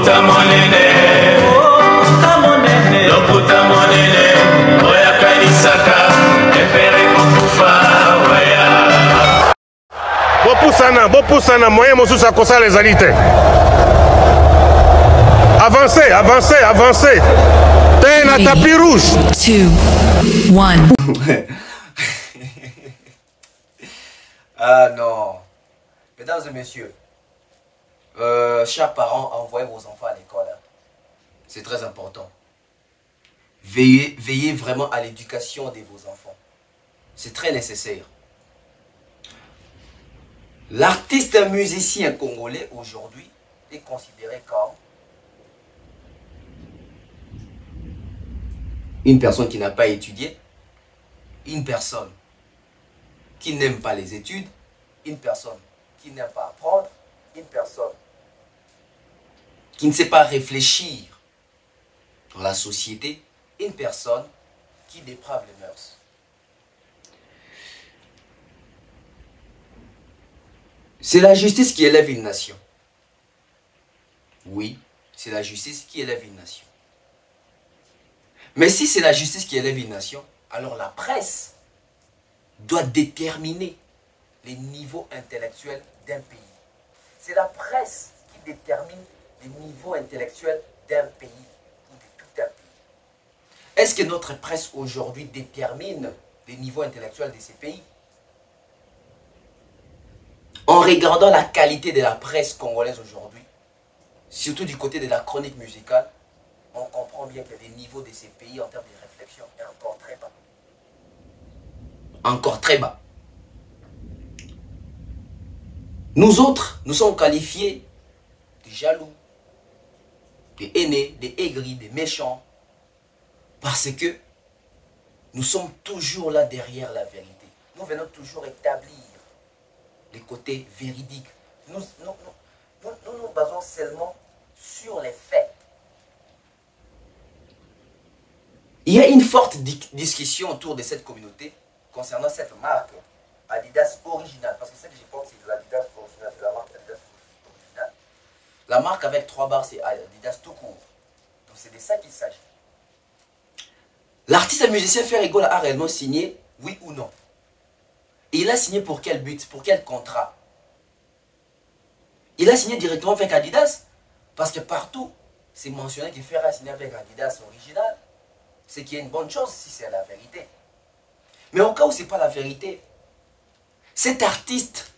Lokuta monene, lokuta monene, oya kanisaka, epere kokufa, oya. Bopusana, moyen mosusu akosala ezali te. Avancez, avancez, avancez. T'es na tapis rouge. 2, 1. Ah non. Mesdames et messieurs, chers parents, envoyez vos enfants à l'école. Hein. C'est très important. Veillez vraiment à l'éducation de vos enfants. C'est très nécessaire. L'artiste musicien congolais aujourd'hui est considéré comme une personne qui n'a pas étudié, une personne qui n'aime pas les études, une personne qui n'aime pas apprendre, une personne qui ne sait pas réfléchir dans la société, une personne qui déprave les mœurs. C'est la justice qui élève une nation. Oui, c'est la justice qui élève une nation. Mais si c'est la justice qui élève une nation, alors la presse doit déterminer les niveaux intellectuels d'un pays. C'est la presse qui détermine les niveaux intellectuels d'un pays ou de tout un pays. Est-ce que notre presse aujourd'hui détermine les niveaux intellectuels de ces pays? En regardant la qualité de la presse congolaise aujourd'hui, surtout du côté de la chronique musicale, on comprend bien que les niveaux de ces pays en termes de réflexion est encore très bas. Encore très bas. Nous autres, nous sommes qualifiés de jaloux, de haineux, de aigris, de méchants, parce que nous sommes toujours là derrière la vérité. Nous venons toujours établir les côtés véridiques. Nous nous basons seulement sur les faits. Il y a une forte discussion autour de cette communauté concernant cette marque Adidas originale. Parce que ce que je porte, c'est l'Adidas originale, c'est la marque Adidas originale. La marque avec 3 barres, c'est Adidas tout court. Donc c'est de ça qu'il s'agit. L'artiste musicien Ferregola a réellement signé, oui ou non? Et il a signé pour quel but? Pour quel contrat? Il a signé directement avec Adidas. Parce que partout, c'est mentionné que Ferre a signé avec Adidas original. Ce qui est une bonne chose si c'est la vérité. Mais au cas où ce n'est pas la vérité, cet artiste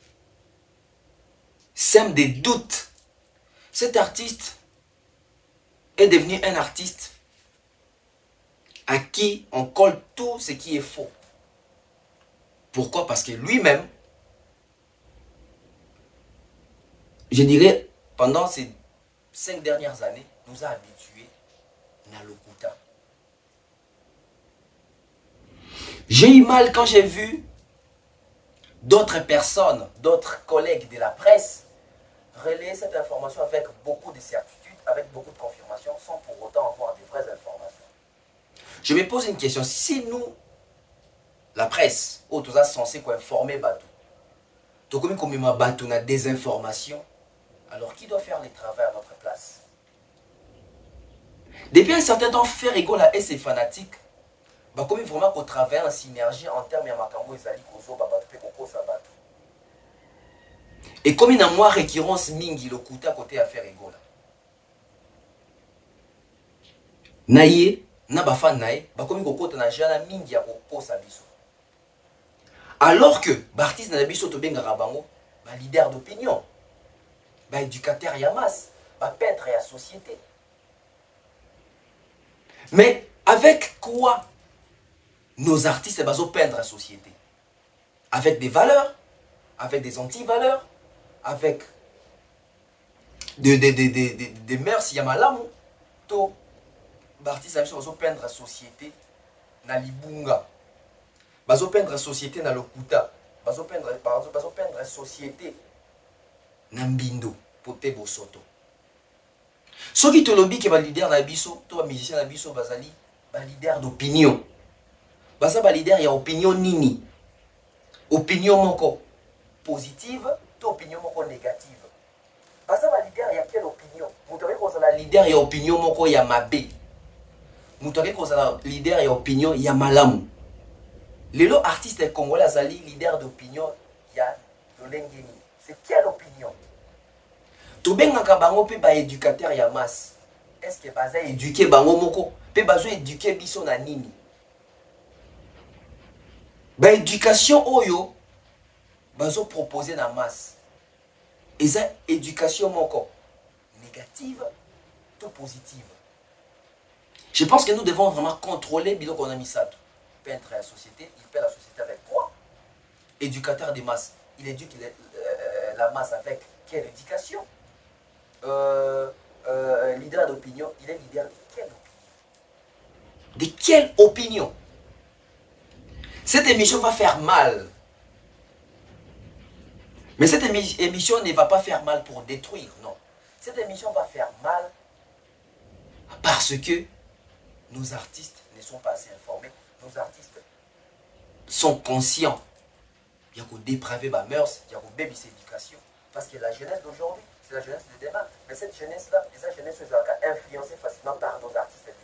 sème des doutes. Cet artiste est devenu un artiste à qui on colle tout ce qui est faux. Pourquoi? Parce que lui-même, je dirais, pendant ces 5 dernières années, nous a habitués à Lokuta. J'ai eu mal quand j'ai vu d'autres personnes, d'autres collègues de la presse relayer cette information avec beaucoup de certitude, avec beaucoup de confirmation, sans pour autant avoir de vraies informations. Je me pose une question. Si nous, la presse, où nous sommes censés informer Batou, tout comme Batou na désinformation, alors qui doit faire les travaux à notre place? Depuis un certain temps, Ferregola et ses fanatiques, comme vraiment qu'on travaille en synergie en termes de makambo ezali kozo babatu pe kokosa batu. Et comme il y a moins récurrence mingi Lokuta côté à Ferregola. Naye na bafan naye bakomi kokota na jana mingi ya kokosa biso. Alors que l'artiste na biso to benga bango ba leader d'opinion, ba éducateur ya masse, ba peintre ya société. Mais avec quoi nos artistes vont peindre la société? Avec des valeurs, avec des anti-valeurs, avec des mœurs yamalamu. To l'artiste vont peindre la société na libunga. Vont peindre la société na Lokuta. Vont peindre la société na Mbindo, pote bosoto. Ce qui te lobby que va leader na biso, to musicien na biso bazali, ba leader d'opinion. Basa ba leader ya opinion nini? Opinion moko positive, to opinion moko négative. Basa ba leader ya quelle opinion? Vous devez kozala leader ya opinion moko ya mabe. Moutake kozala leader ya opinion ya malamu. Lelo artiste congolais azali leader d'opinion ya lolengeni. C'est quelle opinion? Tobengaka bango pe ba éducateur ya masse. Est-ce que baza éduquer bango moko pe bazo éduquer biso na nini? Ba éducation oyo bazo proposer na masse. Eza éducation moko négative ou positive. Je pense que nous devons vraiment contrôler biloko on a mis ça. Peintre la société, il peint la société avec quoi? Éducateur des masses. Il éduque la masse avec quelle éducation? Leader d'opinion, il est leader de quelle opinion? De quelle opinion? Cette émission va faire mal. Mais cette émission ne va pas faire mal pour détruire, non. Cette émission va faire mal parce que nos artistes ne sont pas assez informés. Nos artistes sont conscients. Il y a qu'au dépraver ma mœurs, il y a qu'au baby éducation. Parce que la jeunesse d'aujourd'hui, c'est la jeunesse de demain. Mais cette jeunesse-là, cette jeunesse est influencée facilement par nos artistes et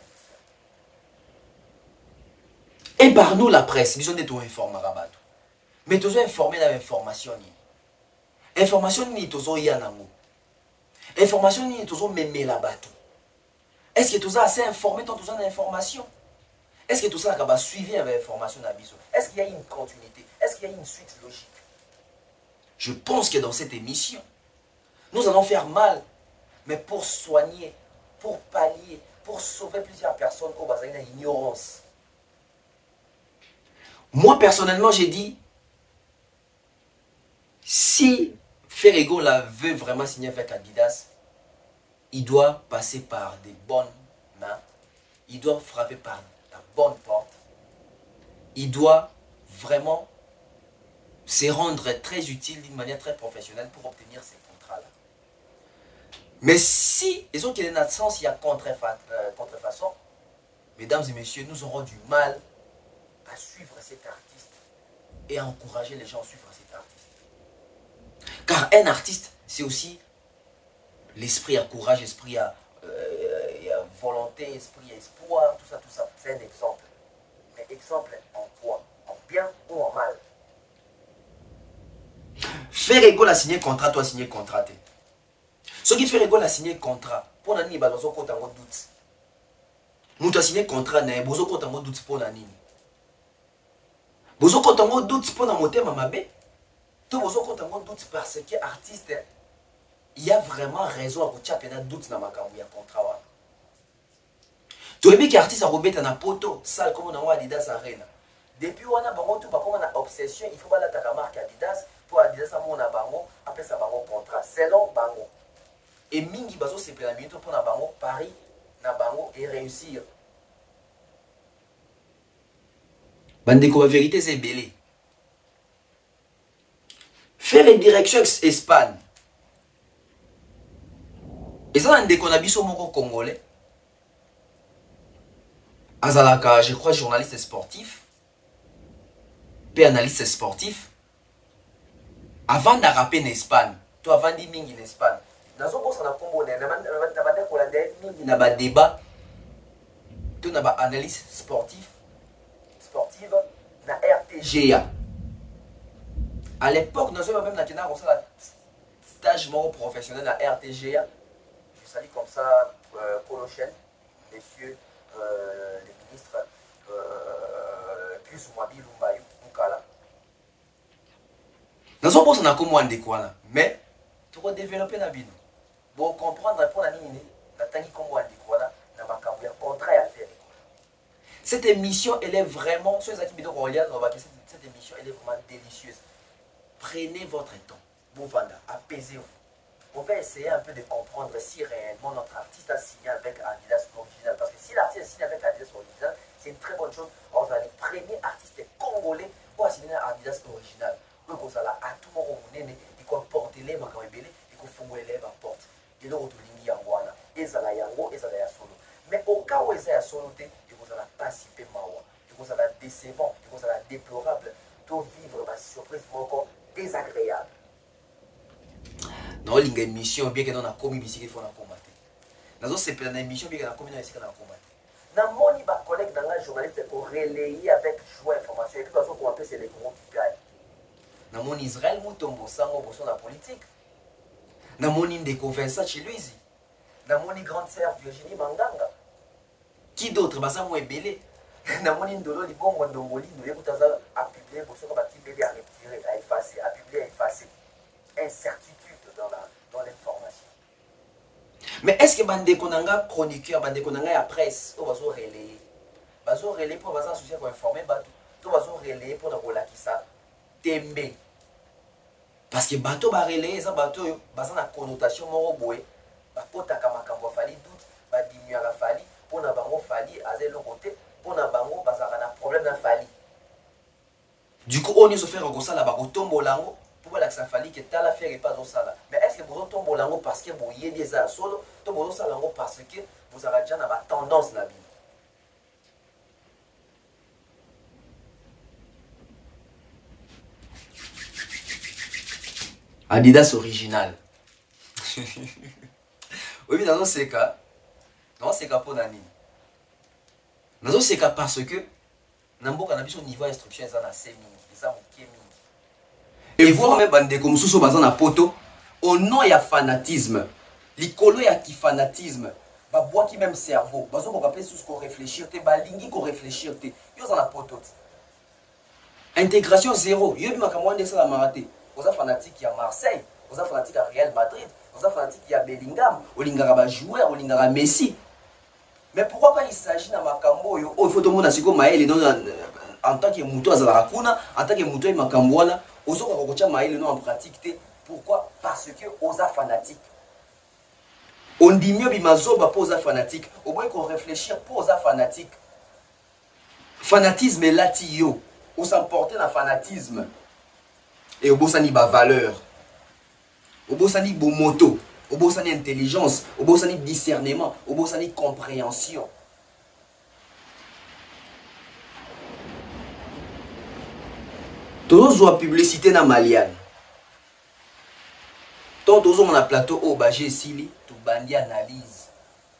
musiciens. Et par nous, la presse, nous sommes informés. Mais nous sommes informés dans l'information. Information ni tozo yanango. Information ni tozo meme la bateau. Est-ce que tozo assez informé tant tozo d'information? Est-ce que tout ça va suivre avec l'information d'Abiso? Est-ce qu'il y a une continuité? Est-ce qu'il y a une suite logique? Je pense que dans cette émission, nous allons faire mal, mais pour soigner, pour pallier, pour sauver plusieurs personnes au bas de l'ignorance. Moi, personnellement, j'ai dit, si Ferrego la veut vraiment signer avec Adidas, il doit passer par des bonnes mains, il doit frapper par la bonne porte, il doit vraiment se rendre très utile d'une manière très professionnelle pour obtenir ces contrats-là. Mais si les autres qui sont dans sens, il y a contrefaçon, mesdames et messieurs, nous aurons du mal à suivre cet artiste et à encourager les gens à suivre cet artiste. Car un artiste, c'est aussi l'esprit à courage, l'esprit à volonté, l'esprit à espoir, tout ça. C'est un exemple. Mais exemple en quoi? En bien ou en mal? Ferrego a signé contrat, toi signé contrat. Ce qui Ferrego a signé contrat, pour nani bazo ko tango doute. Mutu a signé contrat na bozo ko tango doute pour nani. Bozo ko tango doute pour na motema mabe. Tout bozo ko tango doute parce que artiste il y a vraiment raison à ko tchapena doute na makambu ya contrat. Tu es bien qu'artiste a robeta na poto, sale comme on a Adidas Arena. Depuis on a bango tout on a obsession, il faut pas la ta marque Adidas pour Adidas a mon bango, après ça bango contrat selon bango. Et mingi bazo c'est plein minute pour na bango Paris na bango et réussir. Bandeko la vérité c'est belé. Faire une direction Espagne. Et ça un déconabiso moko congolais. Azalaka, je crois journaliste sportif. Puis analyste sportif. Avant de rapper en Espagne, toi avant de mingi en Espagne. Dans un poste on a combo na ba débat. Tu na ba analyse sportive na RTGA. À l'époque, nous avons même un stage professionnel na RTGA. Je salue comme ça Colochen, messieurs les ministres plus ou moins Bilumbayu Mukala. Nous avons un combo en découvert, mais tu vas développer la vie. Pour comprendre pour la ligne, la tangi combo en découvert, na makambu ya contrat à faire. Cette émission, elle est vraiment, sur les activités royales, cette émission, elle est vraiment délicieuse. Prenez votre temps, Bouvanda, apaisez-vous. On va essayer un peu de comprendre si réellement notre artiste a signé avec Adidas original. Parce que si l'artiste a signé avec Adidas original, c'est une très bonne chose. On va les premiers artistes congolais pour signer Adidas original. Donc on a à tout moment où on est, il faut porter les mains il faut faire les mains porte. Et donc on a yangoana, et ça la yango, et ça la solo. Mais au cas où ils sont solo, il faut pas si peu mawa, il faut décevant, il faut déplorable, tout vivre ma surprise encore désagréable. Non, l'émission, bien que nous avons commis ici, il faut la combattre. nazo sepela na émission bien na commune ici na combat na moni ba collègue dans la journaliste pour relayer avec joie information et puis parce qu'on appelle c'est les gros qui gagnent na moni Israël Mutombo sango boso na politique na moni Ndeko Vincent Chiluizi na moni grande sœur Virginie Manganga qui d'autre basa mo ebele na moni Ndolo Libongo Ndongoli no yekutaza a publier boso ka batibeli a retirer a effacer a publier a effacer incertitude dans l'information. Mais est-ce que bande konanga chroniqueur bande konanga ya presse o bazo relayer pour bazo associer pour informer bato to bazo relayer pour na kolakisa tembe parce que bato ba relayer ça bato yo baza na connotation moko boye bakotaka makambo fali doute ba diminuer fali pour na bango fali azelo côté pour na bango bazaka na problème na fali du coup on se fait rekosala ba kotombolango pour la ça fallait que tala faire et pas au sala mais est-ce que vous tombez lango parce que vous y des ça solo to vous ça lango parce que vous avez déjà na tendance na vie Adidas original oui mais dans ces cas pour nani dans ces cas parce que namboka na biso niveau instruction ça na semi ça moké et voir même bande comme sous bazan na poto au nom ya fanatisme likolo ya ki fanatisme ba bois qui même cerveau bazo ko rappeler sous ko réfléchir te ba lingi ko réfléchir te yo za na poto intégration zéro yo bi makamwande ça la maraté oza fanatique ya Marseille oza fanatique ya Real Madrid oza fanatique ya Bellingham olingaka ba joueur olingaka Messi mais pourquoi quand il s'agit na makambo yo il faut tout monde asiko maele non en tant que muto azala kuna en tant que muto makambo wana ozoka kokocha maele non en pratique pourquoi parce que oza fanatique on dit mieux bimazoba pour oza fanatique au moins qu'on réfléchir pour oza fanatique fanatisme lati yo on s'emporter na fanatisme et au bosani ba valeur au bosani bo moto au bosani intelligence au bosani discernement au bosani compréhension tous la publicité na Maliane. Tant tous on a plateau au bagé sili, tout bandi analyse,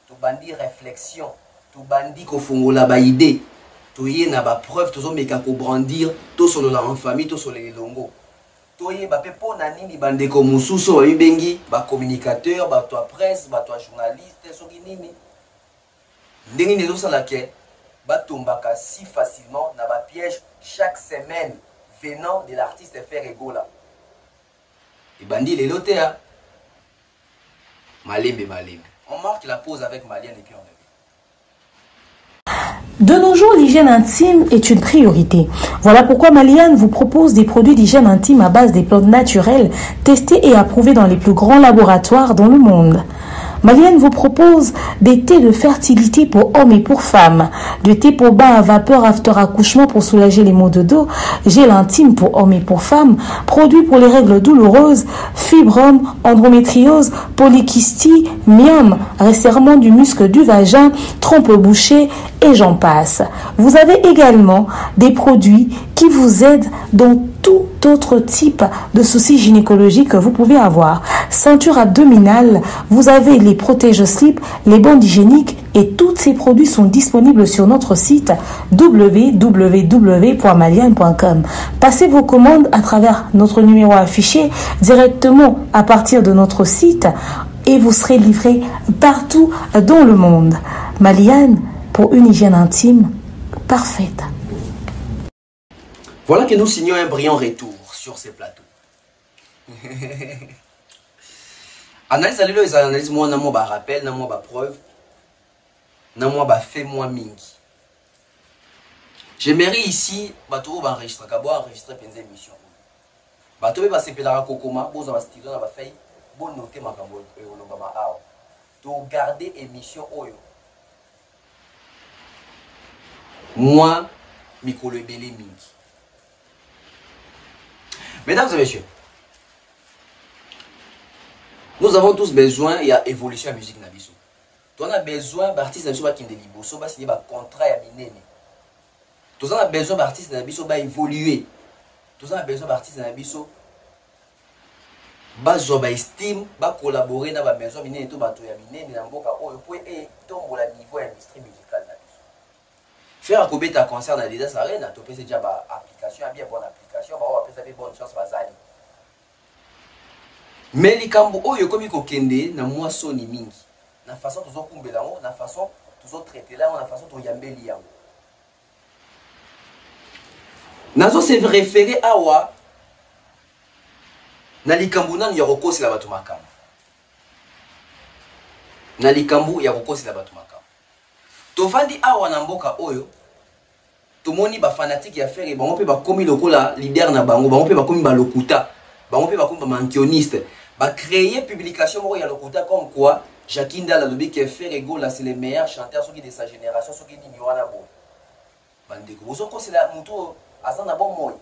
tout bandi réflexion, tout bandi ko fongola ba idée, tout yé na ba preuve, tous on meka ko brandir, tout sur la en famille, tout sur les longo. Tout yé ba pepo na nini bande ko mususo ba bengi, ba communicateur, ba toi presse, ba toi journaliste, so nini. Ndengi nezo sala ke ba tombaka si facilement na ba piège chaque semaine. Venant de l'artiste Fer Egola. Et Bandi les lotés. Malembe. On marque la pause avec Malienne et puis on revient. De nos jours, l'hygiène intime est une priorité. Voilà pourquoi Maliane vous propose des produits d'hygiène intime à base des plantes naturelles testés et approuvés dans les plus grands laboratoires dans le monde. Maliane vous propose des thés de fertilité pour hommes et pour femmes, du thé pour bain à vapeur after accouchement pour soulager les maux de dos, gel intime pour hommes et pour femmes, produits pour les règles douloureuses, fibrome, endométriose, polykystie, myome, resserrement du muscle du vagin, trompe bouchée et j'en passe. Vous avez également des produits qui vous aident dans tout autre type de soucis gynécologiques que vous pouvez avoir. Ceinture abdominale, vous avez les protège-slip, les bandes hygiéniques et tous ces produits sont disponibles sur notre site www.maliane.com. Passez vos commandes à travers notre numéro affiché directement à partir de notre site et vous serez livré partout dans le monde. Maliane, pour une hygiène intime parfaite. Voilà que nous signons un brillant retour sur ces plateaux. Analyse à les analyses, moi, n'a pas rappel, n'a pas preuve, n'a pas fait moi mingi. J'aimerais ici, bateau va enregistrer, enregistrer une émission. Bateau va s'appeler la Kokoma, bon, ça va se tirer, ça va faire, bon, noter ma cambo, to garder émission Oyo. Moi, Mikolo Ebele mingi. Mesdames et messieurs, nous avons tous besoin de l'évolution de la musique. On a besoin d'artistes qui sont signer un contrat. Nous avons besoin d'artistes qui évoluer. Nous avons besoin d'artistes qui bazwa ba estime ba collaborer na ba maison minene to bato ya minene na mboka oyo po tombola niveau ya industrie musicale na biso faire kobeta concert na Adidas Arena to pese déjà ba application bien bonne application ba pesa be bonne chance bazali mais likambo oyo komi kokende na mwa soni mingi na façon tozokumbela ngo na façon tozotraiter la na façon toyambeli yango nazo se référer awa na likambu nanu ya kokosela bato makambo na likambu ya kokosela bato makambo tovandi awa na mboka oyo tomoni ba fanatique ya faire bango pe bakomi lokola leader na bango bango pe bakomi ba lokuta bango pe bakomi ba mankioniste ba créer publication moko ya lokuta comme quoi Jackie Ndala lobi que Ferrego là c'est le meilleur chanteur qui de sa génération ceux qui n'y wana bo bandeko ozo kosela muto azana bon moy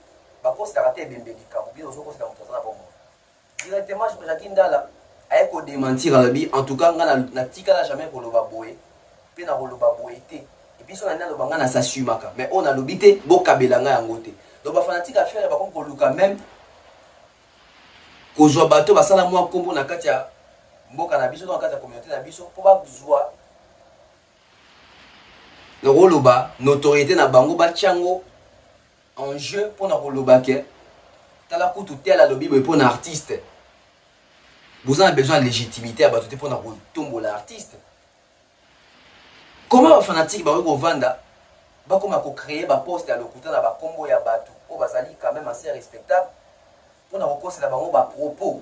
ba kosela raté bembeli ka bobi ozo kosela muto azana bon moy directement Jackie Ndala aye ko démentir en tout cas na tika la jamais ko loba boye pe na ko loba boye te et puis so na loba ngana s'assumaka mais on a lobité bo kabelanga yango te donc ba fanatique à faire ba comme ko luka même ko zo bato ba sala mwa kombo na kati ya mboka na biso dans kati ya communauté na biso po ba zwa le roloba notoriété na bango ba tiango en jeu pour na roloba ke tala kutu tela lobi bo pour na artiste vous avez besoin de légitimité à battre pour na tombola l'artiste comment ba fanatique ba ko vanda ba koma ko créer ba poste à lokuta na ba kombo ya bato po bazali quand même assez respectable pour na ko la bango ba propos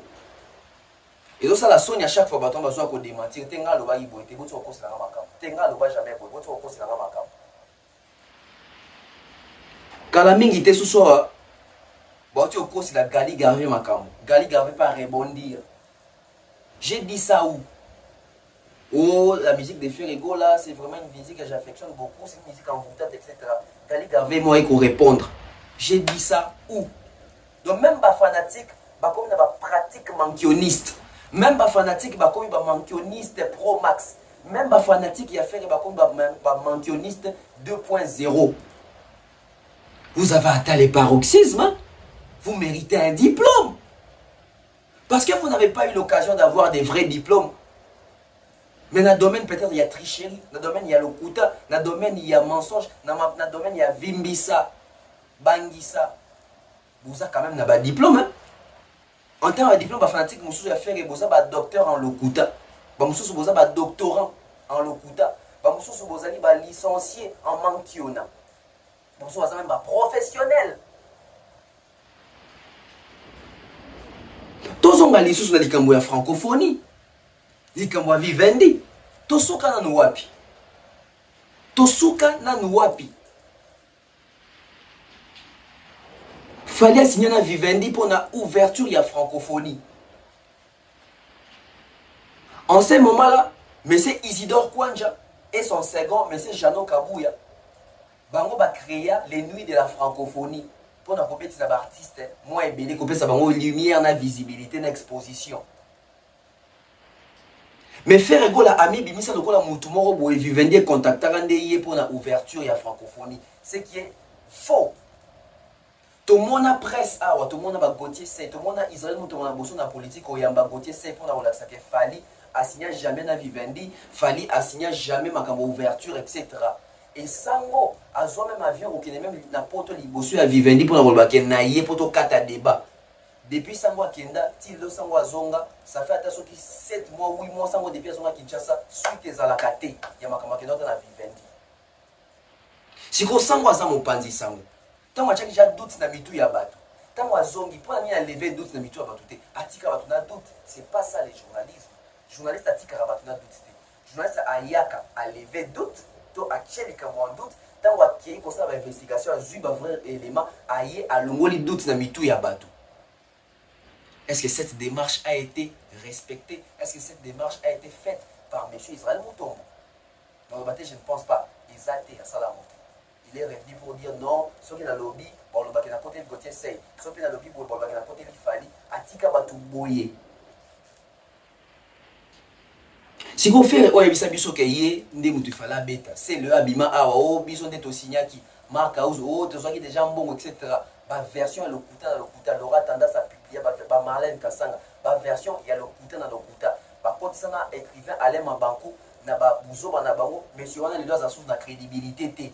et donc ça la sonia chaque fois bato bazo ko démentir tenga lo ba iboité bo ko la makam tenga lo ba jamais bo ko la makam kala mingi te suso ba tu ko la Gali Garvey makam Gali Garvey pas rebondir. J'ai dit ça où? Oh, la musique de Ferrego là, c'est vraiment une musique que j'affectionne beaucoup, c'est une musique envoûtante, etc. Gali Garvey, moi, il faut répondre. J'ai dit ça où? Donc, même pas fanatique, bah, comme pas pratique mankioniste, même pas fanatique, bah, comme pas mankioniste pro max, même pas fanatique, il a fait bah, comme pas mankioniste 2.0. Vous avez atteint les paroxysmes, hein? Vous méritez un diplôme. Parce que vous n'avez pas eu l'occasion d'avoir des vrais diplômes. Mais dans le domaine, peut-être, il y a tricherie. Dans le domaine, il y a lokuta. Dans le domaine, il y a mensonge. Dans le domaine, il y a vimbisa, bangisa. Vous avez quand même un diplôme. Hein? En termes de diplôme, fanatique, vous avez fait un docteur en lokuta. Vous avez un doctorant en lokuta. Vous avez un licencié en mankiona. Vous avez même un professionnel. Tozonga lisusu na likambo ya francophonie likambo ya Vivendi tosuka na nuwapi fallait signer na Vivendi pour na ouverture ya francophonie en ce moment là monsieur Isidore Kwanja et son second monsieur Jano Kabuya bango ba créer les nuits de la francophonie pour na compétition d'artistes moi et belé kopesa bango lumière na visibilité na exposition mais faire ego la ami bimisa lokola mutu moko boye Vivendi contactaka ndeye pour na ouverture ya francophonie ce qui est faux. Tout le monde a presse awa tout le monde a Gauthier c'est tout le monde a Israël mutu na boso na politique oyamba Gauthier c'est pour na relaxa que Fally a signé jamais na Vivendi Fally a signé jamais makambo ouverture etc. Et sango azo même avion qui n'est même na poto liboso ya Vivendi pour na rolbake na yé poto kata débat depuis sango akenda tilo sango azonga ça fait attention qui 7 mois 8 mois sango depuis azonga Kinshasa suite ezalaka te ya makambo akenda na Vivendi siko sango azamo panzi sango tango achaki ja doute na mitu ya bato tango azongi pour na mina lever doute na mitu ya bato te atika bato na doute c'est pas ça les journalistes atika bato na doute te journaliste ayaka a lever doute to acheli comme en doute tango akei ko sa ba investigation azui ba vrai élément aye alongoli doute na mitu ya bato. Est-ce que cette démarche a été respectée? Est-ce que cette démarche a été faite par M. Israël Mutombo? Dans le bâtiment, je ne pense pas. Il est revenu pour dire non, ceux qui ont lobby, bon, le bâtiment côté de Gauthier Sey, ceux qui ont lobby pour le bâtiment côté de Fally, Atika Batu Boye. Si vous faites, oh, il biso ke ye, ndé mutu fala beta, c'est le abima awa, oh, bison de Tosignaki, Marc House, oh, tu sois qui déjà bon, etc. Ma version, le Kuta, l'aura tendance à publier, Marlène Kassanga, ba version ya lokuta na lokuta ba kotisa na écrivain Alain Mabankou na ba buzoba na bango monsieur wana les doigts source na crédibilité té.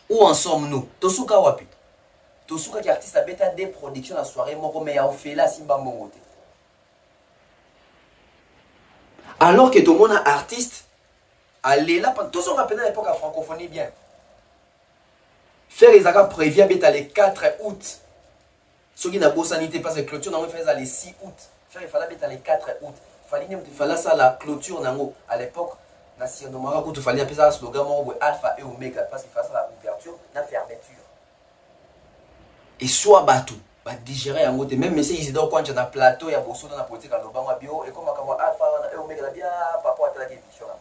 Où en sommes-nous? Tosuka wapi? Tosuka qui artiste a bêta des productions la soirée moko mais ya ofela simba mongote. Alors que tout le monde a artiste allez là tout ça rappelle à l'époque à francophonie bien. Faire les accords prévient bêta le 4 août. Ce qui n'a pas sanité parce que clôture n'a fait le 6 août. Faire il fallait bêta le 4 août. Fallait ça la clôture nango à l'époque na si on m'a raconté fallait appeler ça slogan mon alpha et oméga parce qu'il fallait ça la ouverture na fermeture. Et soit bateau ba digérer en côté même monsieur Isidore quand tu as plateau ya bosso dans la politique à l'obama bio et comme alpha et oméga bien papa à la émission là.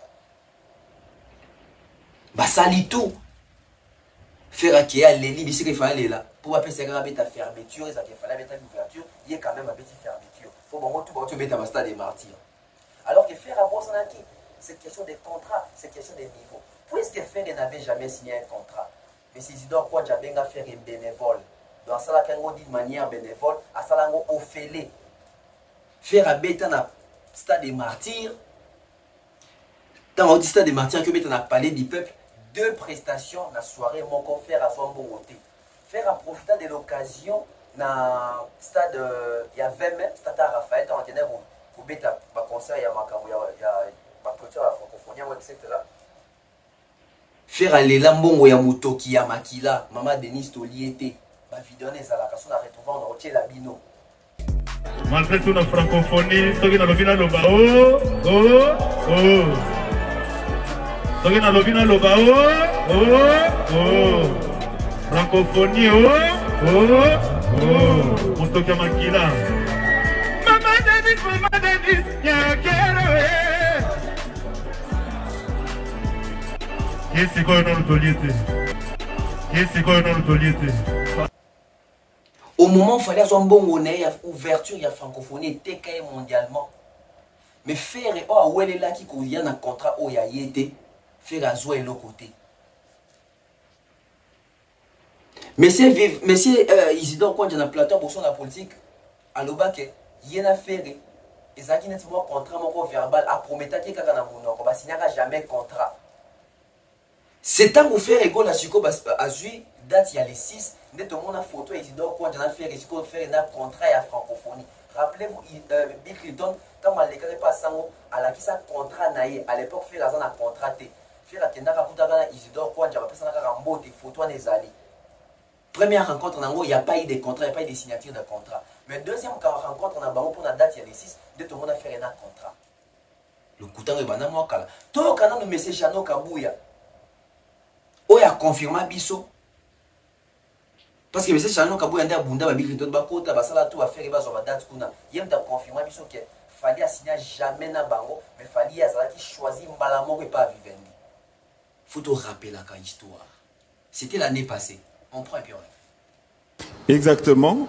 Ba sali tout. Faire qu'il y a les libres qu'il fallait là pour appeler ça grave ta fermeture et ça qu'il fallait mettre l'ouverture, il y a quand même une petite fermeture. Faut bon tout mettre dans stade des martyrs. Alors que faire à Bossanaki, c'est question de contrat, c'est question de niveau. Puisque Fer n'avait jamais signé un contrat, mais c'est Isidore quoi j'avais à faire un bénévole. Dans ça là qu'on dit de manière bénévole, à ça là on offélé. Faire à bêta dans stade des martyrs. Dans le stade des martyrs que bêta dans palais du peuple, deux prestations la soirée mon confère à son bon côté. Faire à profiter de l'occasion dans stade il y a 20 mètres stade Raphaël dans tenir pour bêta ba concert il y a makambo il y a ba clôture la francophonie etc. Faire aller lambongo ya mutoki ya makila maman Denise Toliete ba vidéo les ala kaso na retrouver on retient la bino malgré tout la francophonie soki na lobina loba oh soki na lobina loba oh francophonie mutoki ya makila Mama Denise ya kero Qu'est-ce qu'on a l'autorité? Qu'est-ce qu'on a l'autorité? Au moment où il fallait avoir un bon honneur, ouverture, il y a francophonie, était mondialement. Mais faire et oh, où elle est là qui convient à un contrat où il y a été, faire à jouer l'autre côté. Monsieur Isidore, quand il y a un plateau pour son la politique, à l'obak, il y a un affaire. Et ça qui n'est pas un contrat verbal, à promettre qu'il y a un contrat, parce qu'il n'y a jamais contrat. C'est temps où faire égo la suko à Zui, date il y a les 6, dès tout le monde a photo Isidore quand on a fait risco faire un contrat à francophonie. Rappelez-vous Bill Clinton quand on l'écrit pas sango à la qui ça contrat naïe à l'époque faire un contraté. Faire la tenda kaputaka Isidore quand j'avais passé na rambo des photos les alliés. Première rencontre nango il y a pas eu de contrat, il y a pas eu de signature de contrat. Mais deuxième rencontre on a bango pour la date il y a les 6, dès tout le monde a fait un contrat. Le couteau bana moi kala. To kana le message Chano Kabuya. Oya confirma biso parce que monsieur Chano Kabou yanda bunda ba biki to ba kota ba sala tout affaire ba zo ba date kuna yem ta confirma biso que fallait signer jamais na bango mais fallait azala qui choisir mbala moko et pas Vivendi. Faut te rappeler la histoire. C'était l'année passée. On prend un peu. Exactement.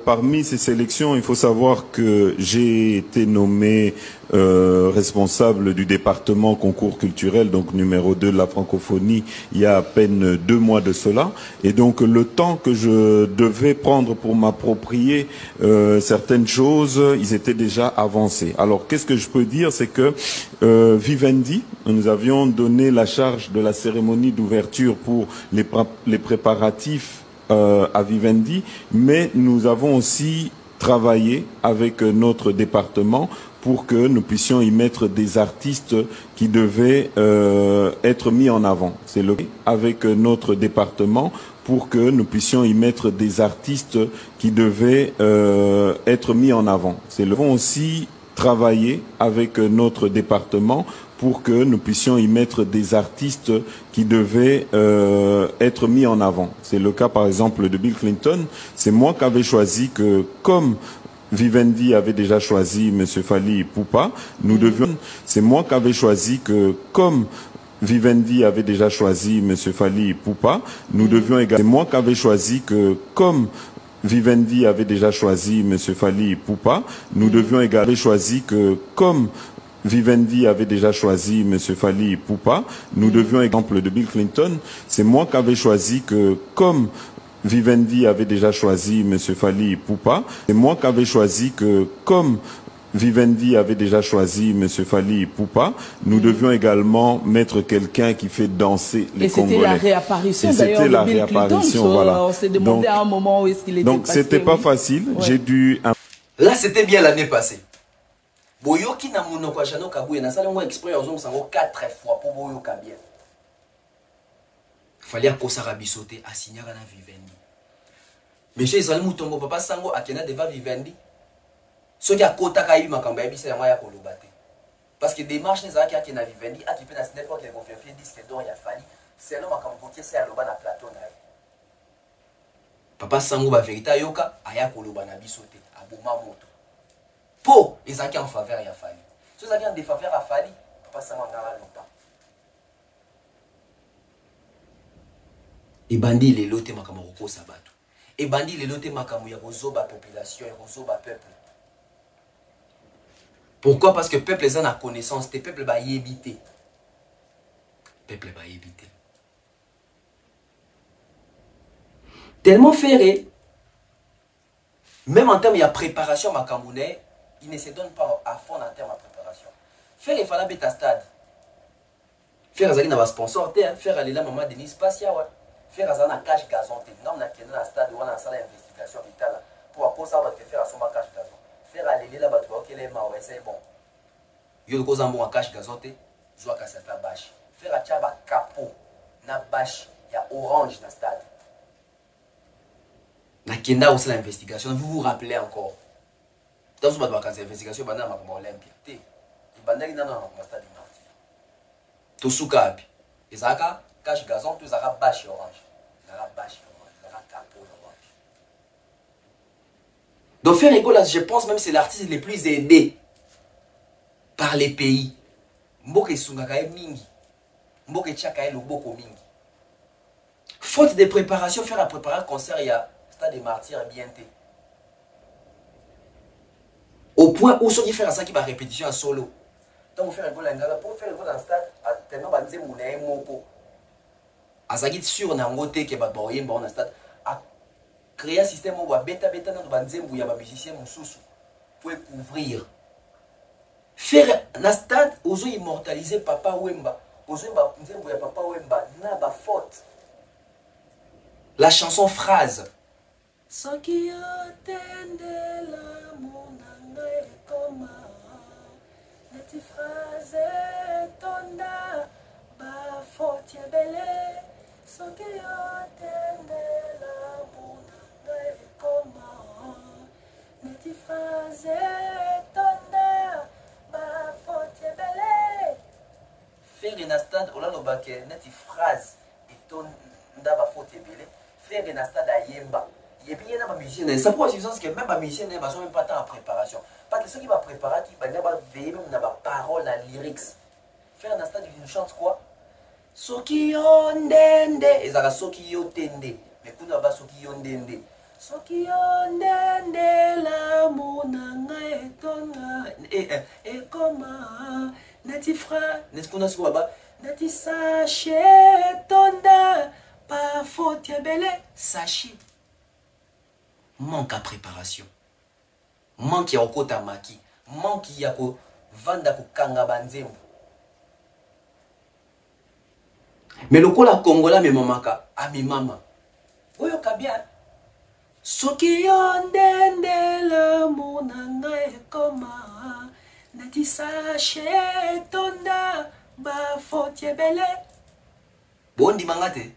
Parmi ces sélections, il faut savoir que j'ai été nommé responsable du département concours culturel, donc numéro 2 de la francophonie, il y a à peine 2 mois de cela. Et donc le temps que je devais prendre pour m'approprier certaines choses, ils étaient déjà avancés. Alors qu'est-ce que je peux dire, c'est que Vivendi, nous avions donné la charge de la cérémonie d'ouverture pour les préparatifs à Vivendi, mais nous avons aussi travaillé avec notre département pour que nous puissions y mettre des artistes qui devaient être mis en avant. C'est le avec notre département pour que nous puissions y mettre des artistes qui devaient être mis en avant. C'est le avons aussi travaillé avec notre département pour que nous puissions y mettre des artistes qui devaient être mis en avant. C'est le cas par exemple de Bill Clinton. C'est moi qui avais choisi que, comme Vivendi avait déjà choisi M. Fally Ipupa, nous devions... C'est moi qui avais choisi que, comme Vivendi avait déjà choisi M. Fally Ipupa, nous devions également... C'est moi qui avais choisi que, comme Vivendi avait déjà choisi M. Fally Ipupa, nous devions également choisir que, comme Vivendi avait déjà choisi M. Fally Ipupa, nous devions, exemple de Bill Clinton, c'est moi qui avais choisi que, comme Vivendi avait déjà choisi M. Fally Ipupa. C'est moi qui avais choisi que, comme Vivendi avait déjà choisi M. Fally Ipupa, nous devions également mettre quelqu'un qui fait danser les Congolais. Et c'était la réapparition d'ailleurs C'était la de Bill réapparition, Clinton, voilà. On s'est demandé à un moment où est-ce qu'il était donc passé. c'était pas facile. Ouais. J'ai dû... Là, c'était bien l'année passée. Boyoki na monoko Jano Kabouye, na salon exprès aux hommes sango 4 fois pour Boyoka bien. Fallait pour Sarabi sauter à signer à Vivendi. Monsieur Isali Moutongo papa sango akena deva Vivendi. Ce qui a kota kayi makamba ebisa ya kolobate. Parce que démarche les aki akena Vivendi aki pe na n'importe quel conférence disque d'or ya Fally, c'est l'homme makamba kotier c'est aloba na plateau na. Papa sango ba vérité yoka aya koloba na bisote aboma moto. Po ezaki en faveur ya Fally. Si vous avez en défaveur à Fally, papa sango ngara lopa. Et bandi les loté makamba roko sabato. Et bandi les loté makamba ya kozoba population ya kozoba peuple. Pourquoi? Parce que peuple est en connaissance, le peuple va y éviter. Peuple va y éviter. Tellement ferré, même en termes de préparation, Makamouné, il ne se donne pas à fond en termes de préparation. Faire les fallait bêta stade. Faire les na sponsor, faire aller la maman Denise Passia, faire les na cache gazon, non na kena na stade ou na salle d'investigation vitale pour cause ça va te faire à son cache gazon. Faire aller là-bas, tu vois que les mains, c'est bon. Yo cause un bon cache gazoté, joie qu'à cette bâche. Faire à tchaba capot, na bâche, il y a orange dans le stade. Na kenda aussi l'investigation, vous vous rappelez encore. Dans ce moment de l'investigation, il y a un Olympia. Il y a un stade de martyr. Tout ce qu'il y a, cache gazon, tout ça bâche orange. Il y a bâche orange, il y a capot orange. Donc faire école, je pense même que c'est l'artiste le plus aidé par les pays. Mboke Sungakae Mingi. Mboke Tchakae Loboko Mingi. Faute de préparation, faire un préparer un concert, il y a stade des martyrs bien té. Au point où ceux qui font ça qui va répétition en solo. Donc vous faire un goal pour faire un goal dans le stade, tellement banze mouné moko. Azagit sur na ngote ke ba boye dans le stade. Créer un système où bêta dans banzembu ya ba musicien mususu pour couvrir. Faire un stade où immortaliser Papa Wemba, où nzembu ya Papa Wemba na ba faute. La chanson phrase. Soki otende la monanga ekoma neti phrase tonda ba faute belle. Soki otende la comment neti phrase tonda ba faute belle. Faire un stade au lalo baké neti phrase et tonda ba faute belle. Faire un stade à Yemba. Et puis il y a des musiciens. Ça pourrait suffire que même les musiciens ne sont même pas tant en préparation. Parce que ceux qui vont préparer, qui vont veiller même dans la parole, la lyrics. Faire un stade une chante quoi? Soki yondende. Et ça va soki yotende. Mais qu'on n'a pas soki yondende. Soki yondende la monanga etonga. Et comment neti fra. N'est-ce qu'on a ce qu'on va? Neti sachet tonda. Pas faute belle. Sachet. Manque à préparation. Manque à okota maki. Manque à vanda ko kanga banzembo. Mais le la Congola me mamaka a mi mama. Oyo kabia. Soki yondende la monanga ekoma. Nati sache tonda ba faute belle. Bondi mangate.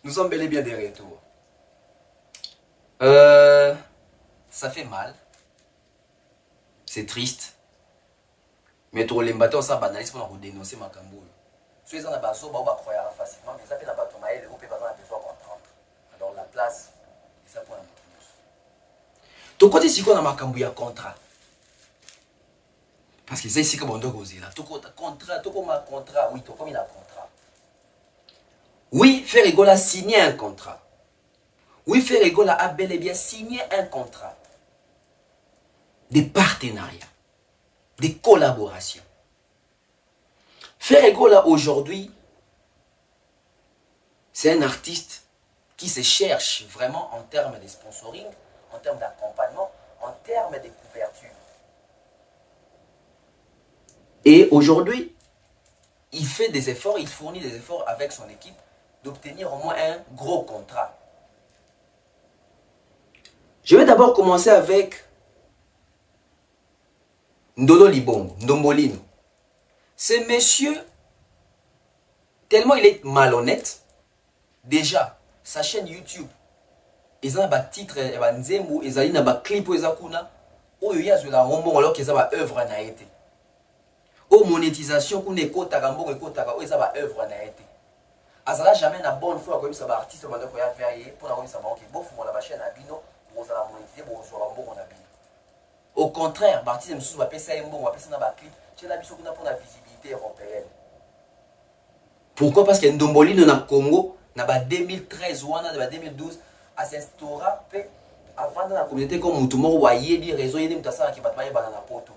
Nous sommes bel et bien de retour. Ça fait mal. C'est triste. Mais trop les bateaux ça banalise pour dénoncer ma cambo. Ceux qui ont besoin de croire facilement, mais ça peut pas tomber, les besoin de comprendre. Alors la place, c'est ça pour la motivation. Tout côté si on a ma cambo ya contrat. Parce que c'est ici que bon doit causer là. Tout contrat, tout comme un contrat, oui, tout comme il a un contrat. Oui, faire rigolo à signer un contrat. Oui, faire rigolo à bel et bien signer un contrat. Des partenariats, des collaborations. Faire rigolo aujourd'hui, c'est un artiste qui se cherche vraiment en termes de sponsoring, en termes d'accompagnement, en termes de couverture. Et aujourd'hui, il fait des efforts, il fournit des efforts avec son équipe d'obtenir au moins un gros contrat. Je vais d'abord commencer avec Ndolo Libongo, Ndombolino. Ce monsieur, tellement il est malhonnête, déjà, sa chaîne YouTube, ils ont un titre, ils ont un clip, ils ont un roman alors qu'ils ont une œuvre na été. Au monétisation, qu'on est côté à Gambo et côté à ils ont une œuvre na été. Azala jamais na bonne foi comme ça va artiste pour faire pour la ça va OK, bof la chaîne à bino, pour ça la monétiser pour so Gambo na bino. Au contraire, artiste monsieur va payer ça un bon, va payer ça na ba clip, tu la biso pour la visibilité européenne. Pourquoi? Parce que Ndombolino na Congo na ba 2013 ou na 2012 à s'instaura avant dans la communauté comme mutumo wa yebi réseau yedi mutasa ki batmaye banana poto.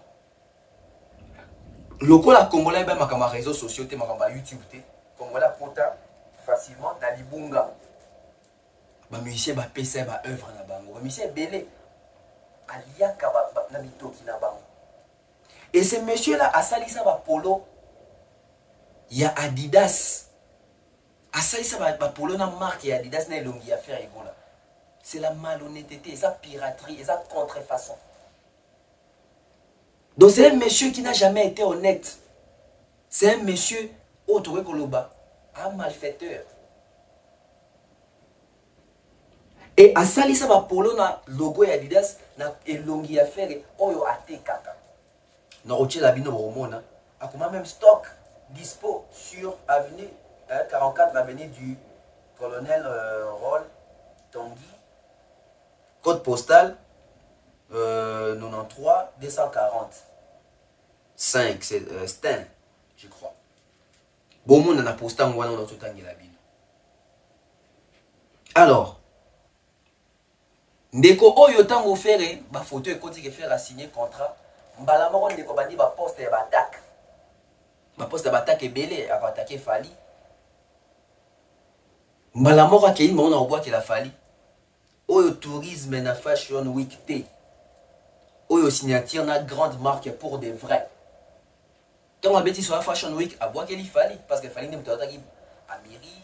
Lokola Congolais ba makama réseaux sociaux te makamba YouTube te. Congolais pota facilement dans Libunga. Ba musicien ba pesa ba œuvre na bango. Ba musicien belé aliaka ba na bitoki na bango. Et ce monsieur là a sali ça ba polo. Il y a Adidas. A sali ça ba polo na marque ya Adidas na longi ya faire egola. C'est la malhonnêteté, ça piraterie, ça contrefaçon. Donc c'est un monsieur qui n'a jamais été honnête. C'est un monsieur autre Koloba, un malfaiteur. Et à sali ça va polo na logo ya Adidas na elongi ya faire oyo ate kaka. Na roche la bino romona, akuma même stock dispo sur avenue 44 avenue du colonel Roll Tanguy. Code postal 93 240 5, c'est Stin, je crois. Bon monde en a posté en voyant notre tangi la bino. Alors, ndeko oyo tango faire ba photo et côté que faire signer contrat, mbala moko ndeko bandi ba poste ya attaque. Ba poste ya attaque belé a attaquer Fali. Mbala moko ke il mona oboa ke la Fali. Oyo tourisme na fashion week T. Oyo signature na grande marque pour de vrai. Tant on bêtise sur la fashion week à bois qu'il fallait parce que fallait même t'attaquer Amiri,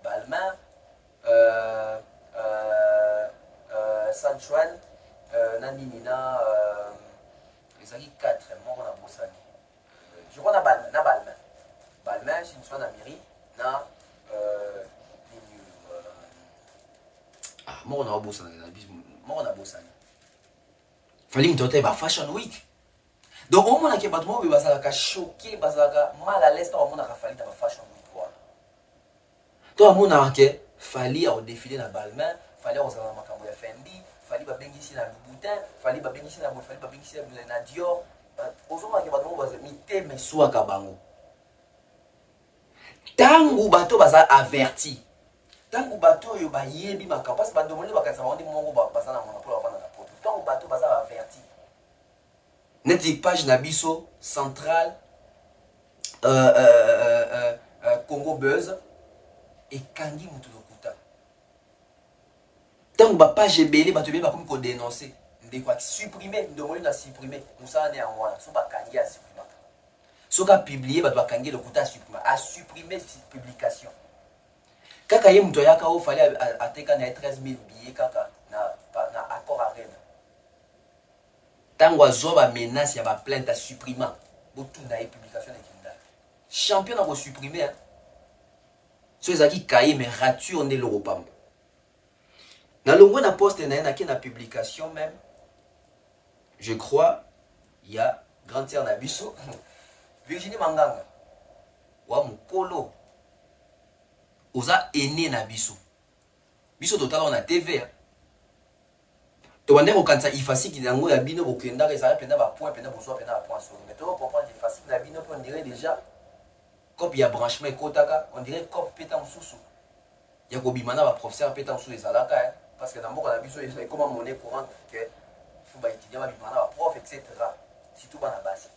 Balmain, San Juan, Nandimina, les amis 4, moi on a bossé. Je crois na Balmain, Balmain, c'est une fois Amiri, na moi on a bossé, moi on a bossé. Fallait me doter ba fashion week. Donc au moins que battement bi bazalaka choqué, bazalaka mal à l'aise dans mon a fallait ta fashion week quoi. Toi mon a que fallait au défilé na Balmain, fallait aux ala makambo ya Fendi, fallait ba bengisi na Louboutin, fallait ba bengisi na fallait ba bengisi na Dior. Au moins que battement bazalaka mité mais soit ka bango. Tangu bato bazal averti. Tangu bato yo ba yebi makambo parce ba demonder ba kanisa ba ndi mongo ba bazana mona pour avoir na poto. Tangu bato bazal averti. Neti page Nabiso centrale Congo Buzz et Kangi Mutulokuta. Tant que ma page est belle, bah tu bien comme qu'on dénoncer, de quoi supprimer, de moyen à supprimer, nous ça on est en voilà, soit bah Kangi à supprimer, soit qu'à publier, bah Kangi le Kuta à supprimer cette publication. Kaka yé Mutoyaka au fallait à teka na 13 000 billets kaka na accord à Rennes. Tango azoba menace ya ba plainte à supprimer. Botou na publication de Kinda. Champion à supprimer. Ceux qui caillent, mais rature ne l'Europe. Dans le na poste, il y a une publication même. Je crois, il y a Grand Sœur Nabiso, Virginie Manganga, wa Mukolo, Oza aîné Nabiso. Biso total on a TV. Tu vas dire que il facile qu'il y a un bino pour qu'il y ait un point, mais tu vas comprendre qu'il est facile qu'il y a on dirait déjà, comme il y a branchement et kotaka, on dirait comme pétant sous. Il y a Kobimana, va professeur pétant sous les alaka, parce que dans le monde, on a comment monnaie courante que il faut étudier, va prof, etc. Si tout va dans la base.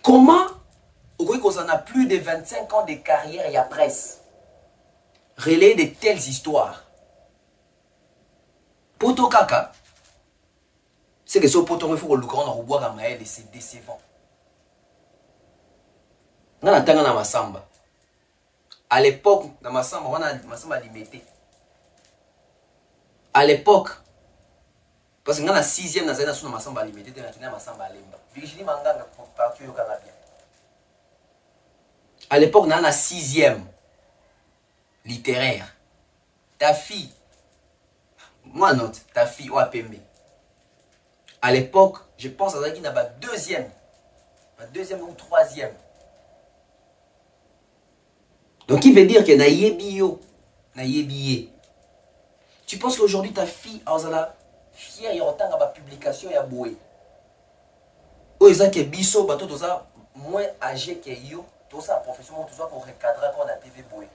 Comment, au coup, qu'on en a plus de 25 ans de carrière et à presse, relayer de telles histoires. Poto kaka, c'est que ce poto, il faut que le grand rebois à Maël et c'est décevant. On a attendu dans Massamba. À l'époque, dans Massamba, on a Massamba limité. À l'époque, parce que dans la 6e, dans la Massamba limité, dans la Massamba limba. Virginie Manganga, pour partir au Canada. À l'époque, dans la 6e littéraire, ta fille, moi note, ta fille ou APM. À l'époque, je pense à ça qu'il y a ma deuxième ou troisième. Donc il veut dire que na yebio, na yebiye. Tu penses qu'aujourd'hui ta fille, Azala, fière, il y a autant de publication et à bouer. Ou ils ont que biso, bateau, tout ça, moins âgé que yo, tout ça, professionnellement, tout ça pour recadrer quand on a TV boué.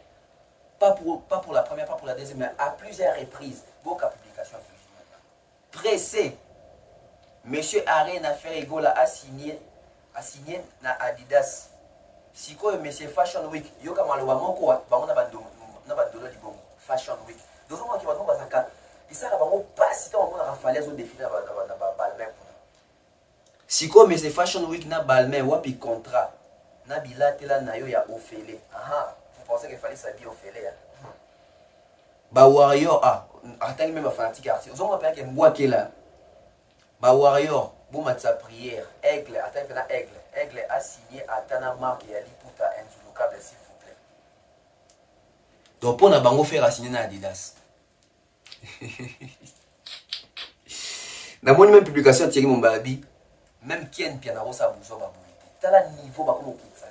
Pas pour la première, pas pour la deuxième, mais à plusieurs reprises. Beaucoup de publications. Pressé. Monsieur Arène a fait Egola a signé na Adidas. Si quoi, monsieur Fashion Week, yo comme le wamo quoi, bah on a pas de Fashion Week. Donc on va dire que il ça va pas si on a rafalé au défilé na Balmain. Si quoi, monsieur Fashion Week na Balmain wapi contrat na bilatela na yo ya Ophélie. Aha. Vous pensez qu'il fallait s'habiller au félé. Bah Warrior, attends même ma fanatique artiste. Vous avez que moi qui est là. Bah Warrior, bon sa prière. Aigle, attends maintenant Aigle. Aigle a signé à Tana Mark et Ali Puta Nzuluka, s'il vous plaît. Donc pour na bango faire signer na Adidas. Dans mon même publication Thierry Mombabi, même Ken Pianaro sa bouzo ba bouité. T'as la niveau ba comment quitte ça.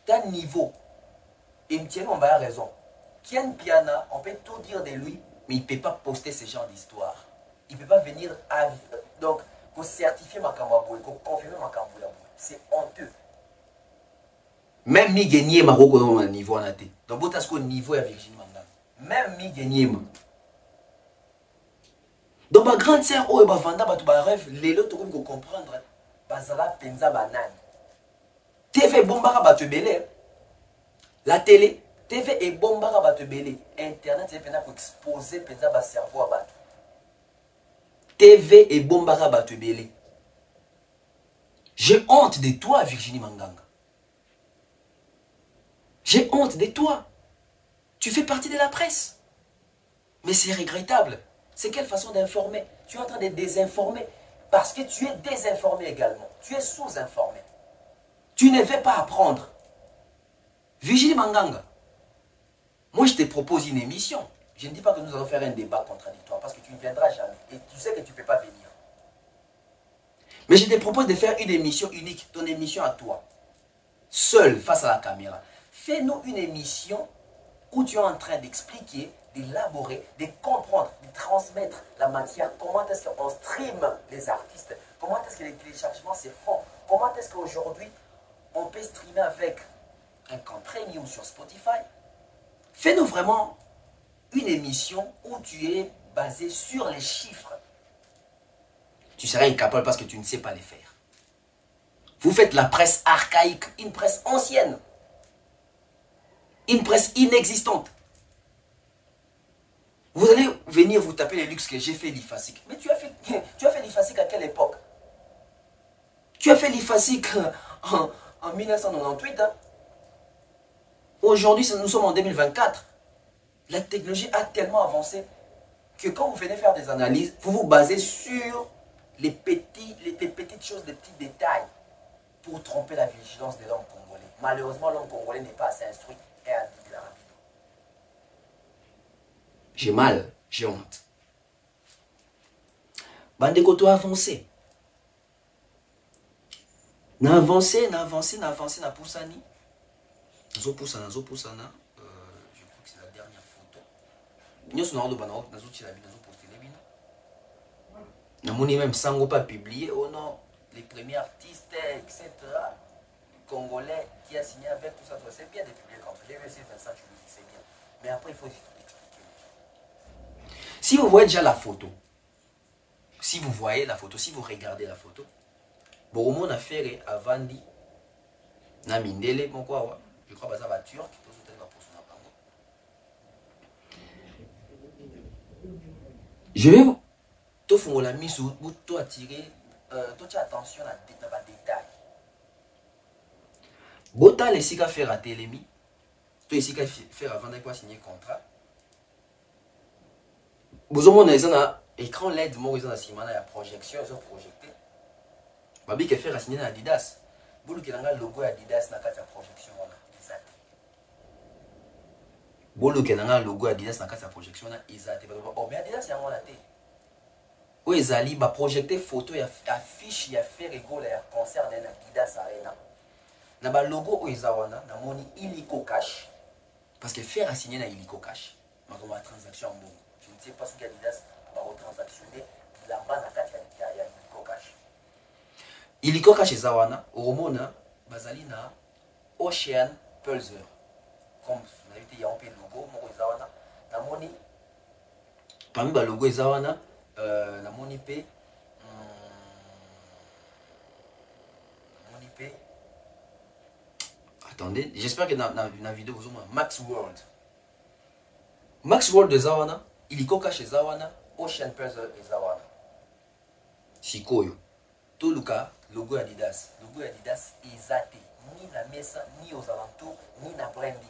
T'as niveau. Et Thierry Mombabi a raison. Ken Piana, on peut tout dire de lui, mais il ne peut pas poster ce genre d'histoire. Il ne peut pas venir donc pour certifier ma Kambaboué, pour confirmer ma Kambaboué. C'est honteux. Même mi gagner ma roko dans niveau en athée. Donc vous avez un niveau à Virginie Manganga. Même mi gagner ma. Donc ma grande sœur oh ba vanda ba tu ba rêve les autres comme comprendre bazala penza banane. TV bombara ba te belé. La télé TV et bombara ba te belé. Internet c'est pour exposer penza ba cerveau ba. TV et bombara ba te belé. J'ai honte de toi Virginie Manganga. J'ai honte de toi. Tu fais partie de la presse. Mais c'est regrettable. C'est quelle façon d'informer? Tu es en train de désinformer. Parce que tu es désinformé également. Tu es sous-informé. Tu ne veux pas apprendre. Virginie Manganga. Moi, je te propose une émission. Je ne dis pas que nous allons faire un débat contradictoire. Parce que tu ne viendras jamais. Et tu sais que tu ne peux pas venir. Mais je te propose de faire une émission unique. Ton émission à toi. Seul, face à la caméra. Fais-nous une émission où tu es en train d'expliquer, d'élaborer, de comprendre, de transmettre la matière. Comment est-ce qu'on stream les artistes? Comment est-ce que les téléchargements se font? Comment est-ce qu'aujourd'hui, on peut streamer avec un compte premium sur Spotify? Fais-nous vraiment une émission où tu es basé sur les chiffres. Tu seras incapable parce que tu ne sais pas les faire. Vous faites la presse archaïque, une presse ancienne. Une presse inexistante. Vous allez venir vous taper les luxes que j'ai fait l'IFASIC. Mais tu as fait l'IFASIC à quelle époque? Tu as fait l'IFASIC en 1998. Hein? Aujourd'hui, nous sommes en 2024. La technologie a tellement avancé que quand vous venez faire des analyses, vous vous basez sur les petites choses, les petits détails pour tromper la vigilance de l'homme congolais. Malheureusement, l'homme congolais n'est pas assez instruit et J'ai mal, j'ai honte. Bande koto avancé. Na avancé, na poussani. Zo poussana. Je crois que c'est la dernière photo. Nous sommes dans na moni même sango pas publié. Oh non, les premiers artistes, etc. Congolais qui a signé avec tout ça. C'est bien de publier comme ça. J'ai vu ces 25, c'est bien. Mais après, il faut expliquer. Si vous voyez déjà la photo, si vous regardez la photo, bon, mon affaire est à Vandi, na Mindele, je crois que ça va turc, je vais te faire la mise ou te attirer, tu attention à des détails. Bota les siga faire à Télémi, tu ici qu'à faire avant de signer contrat. Vous avez un écran LED, vous avez une projection, ils ont projeté. Babi qui fait signer Adidas. Vous avez un logo Adidas dans la projection. Vous avez un logo Adidas dans la projection. Oh, mais Adidas, c'est un monate. Où ils allaient projeter photo, affiche, il y a fait rigolo, il y a concert dans Adidas Arena. Dans le logo, où ils ont un illico cash. Parce que faire signer dans illico cash. Ma transaction en bon. Je ne sais pas ce qu'Adidas va retransactionner. Là-bas, il y a illico cash. Illico cash est zawana. Au Romona, Bazalina, Ocean Pulsar. Comme vous avez dit, il y a un peu de logo. Zawana. Namoni. Parmi le logo, Zawana. Namoni P. Attendez, j'espère que dans la vidéo, vous avez Max World. Max World de Zawana, Illico Cash de Zawana, Ocean Pulsar de Zawana. Sikoyo. Tout le cas, logo Adidas. Logo Adidas est zaté. Ni na mesa, ni aux alentours, ni na branding.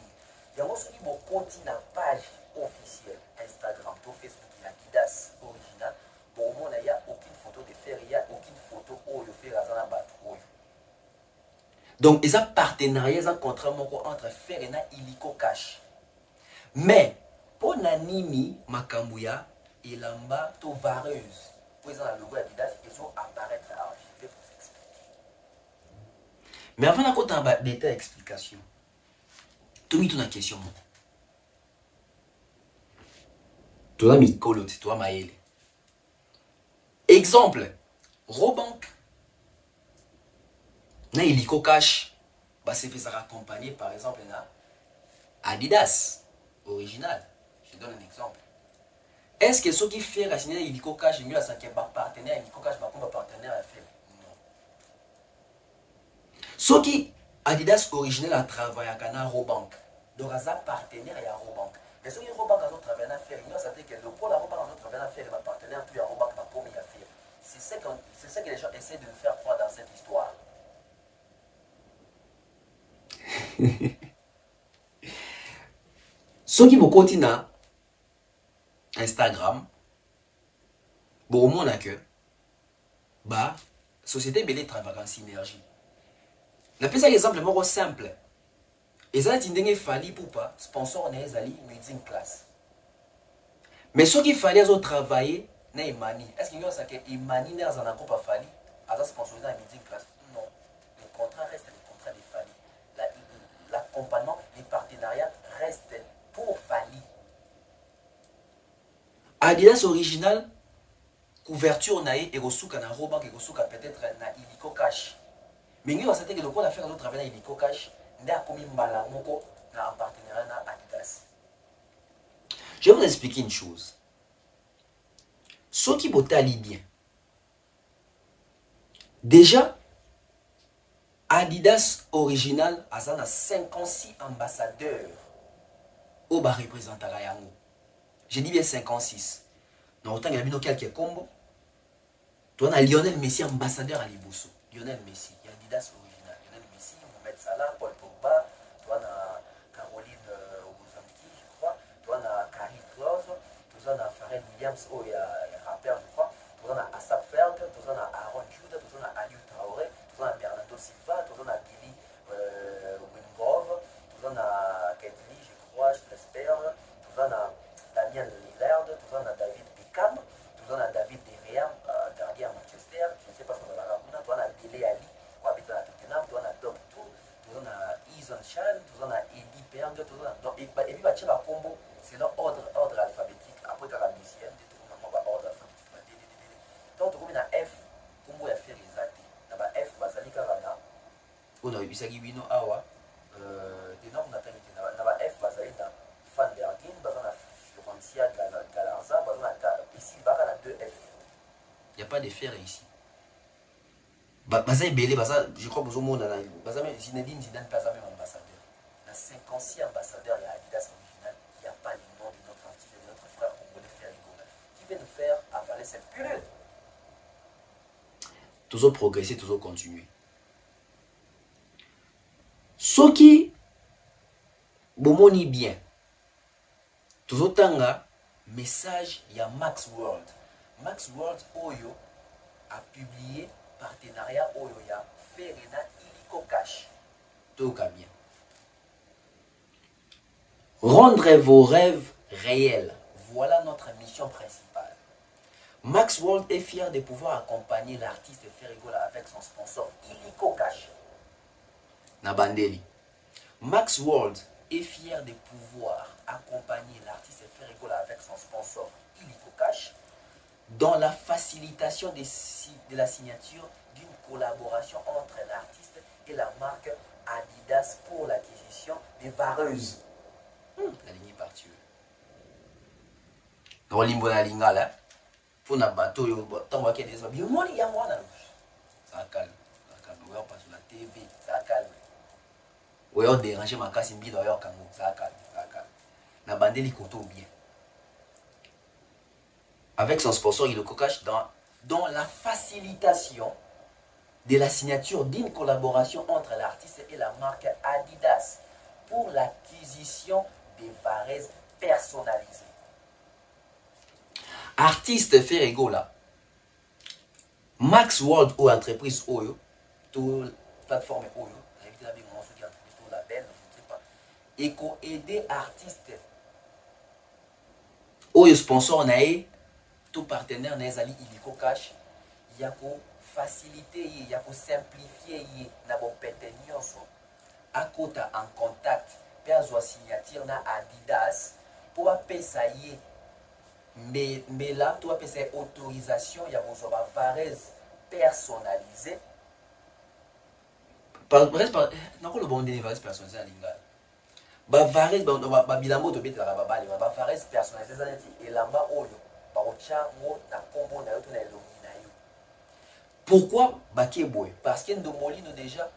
Il y a aussi une continue page officielle Instagram, tout Facebook, il y a Adidas original. Pour le moment, il n'y a aucune photo de fer, il n'y a aucune photo où il fait Razana Batou. Donc, il y a un partenariat, il y a un contrat entre fer et Illico Cash. Mais, pour Nanimi, Makambuya, il a une vareuse. Pour les logo Adidas, ils ont apparaître à je vais vous expliquer. Mais avant d'avoir des détails d'explication, tu as mis une question. Tu as mis Kolo, tu as mis exemple, Robank. Na Illico Cash, c'est fait accompagner par exemple na Adidas original. Je donne un exemple. Est-ce que ceux qui font signer Illico Cash, ils ont partenaire Illico Cash, va partenaire à faire? Non. Ceux qui Adidas original a travaillé avec Robank, donc ils ont partenaire à Robank. Mais ceux qui Robank ont travaillé à faire, ils ont senti que le pôle Robank ont travaillé à faire, va partenaire puis à Robank va pour à faire. C'est ça que les gens essaient de nous faire croire dans cette histoire. Ceux qui vont continuer Instagram, bon, au moins, que société Bélé travaille en synergie. On appelle ça exemple simple. Ils ont dit fallait pour pas sponsor les ali middle class. Mais ceux qui fallait travailler na Imani. Est-ce qu'il y a ça que Imani n'a pas pas fallu à sponsoriser la middle class? Non. Le contrat reste le contrat de Fali. L'accompagnement, les partenariats restent pour Fali. Adidas original, couverture nae et resuka na Robank et resuka peut-être na Illico Cash. Mais nous on sait que le quoi faire travail na Illico Cash, n'a commis mbala moko na en partenariat na Adidas. Je vais vous expliquer une chose. Ceux qui botali bien. Déjà Adidas original a 56 ambassadeurs au bas représentant la yango. J'ai dit bien 56. Dans autant il y a quelques combos. Tu as Lionel Messi ambassadeur à Liboso. Lionel Messi, il y a Adidas original. Lionel Messi, Mohamed Salah, Paul Pogba, tu as Caroline Wozamski, je crois. Tu as Carrie Close, tu as Pharrell Williams, il y a un rappeur, je crois. Tu as Asap Ferg, tu as Aaron Jude, tu as Aliou Traoré. Tu as Bernardo Silva, tu as Billy Wingrove, tu as Kedli, je crois, je l'espère, tu as Damien Lillard, Donc, et puis, bah, combo, c'est leur ordre alphabétique. Après, quand la musicienne, ordre alphabétique. Donc, tu as F, combo, il y a fait les athées. Dans F, bazali karana. On a eu ça qui vient awa. Des noms, on a dans F, bazali dans Van Bergen, bazali dans Florencia Galarza, bazali dans ici, bazali dans 2 F. Il n'y a pas de fer ici. Bazali belé, bazali, je crois que vous avez dit, bazali Zinedine Zidane, bazali même ambassadeur. Dans 50e ambassadeur, il y a Adidas original, il n'y a pas le nom de notre artiste, de notre frère congolais Ferrigola, qui vient nous faire avaler cette pilule. Toujours progresser, toujours continuer. Ce qui bomoni bien, toujours tanga message, il y a Max World. Max World Oyo a publié partenariat Oyo ya Ferena Illico Cash. Tout cas bien. Rendre vos rêves réels. Voilà notre mission principale. Max World est fier de pouvoir accompagner l'artiste Ferrigola avec son sponsor Illico Cash. Nabandeli. Max World est fier de pouvoir accompagner l'artiste Ferrigola avec son sponsor Illico Cash dans la facilitation de la signature d'une collaboration entre l'artiste et la marque Adidas pour l'acquisition des vareuses. La ligne est partie. Dans l'imbo la ligne là, pour na bateau, tant qu'il y a des habits, moi il y a moi là. Ça calme, on passe sur la TV, ça calme. On déranger ma casse imbi dans le Congo, ça calme. Na bandé li koto bien. Avec son sponsor Illico Cash dans la facilitation de la signature d'une collaboration entre l'artiste et la marque Adidas pour l'acquisition des varaises personnalisées. Artiste Ferrigola, Max World ou entreprise Oyo, toute plateforme Oyo, label, je ne sais pas, et qu'on aide artistes Oyo sponsor nae, tout partenaire naezali Illico Cash, il y a qu'on faciliter, il y a qu'on simplifier, il y a qu'on péter à côté en contact. Perso signature na Adidas pour appeler ça y mais là tu appeler ça autorisation il y a vos varaises personnalisées par non le bon des varaises personnalisées à linga ba varaises ba bilambo to beta ba bali ba varaises personnalisées ça et là bas oyo ba ocha mo na combo na yo to na elongi na yo pourquoi ba keboy parce que ndomoli no déjà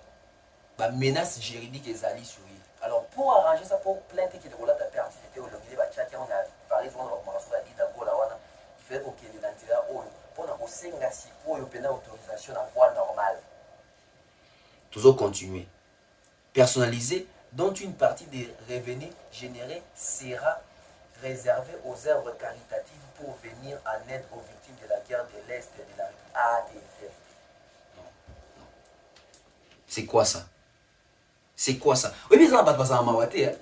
ba menace juridique ezali sur lui. Alors pour arranger ça, pour plainte qui est de la pertinente au lobby, on a parlé de il fait que l'identité pour nous si pour obtenir autorisation à voie normale. Toujours continuer. Personnaliser, dont une partie des revenus générés sera réservée aux œuvres caritatives pour venir en aide aux victimes de la guerre de l'Est et de la République. Ah, t'es non. C'est quoi ça? C'est quoi ça? Oui, mais ça n'a pas de mawate.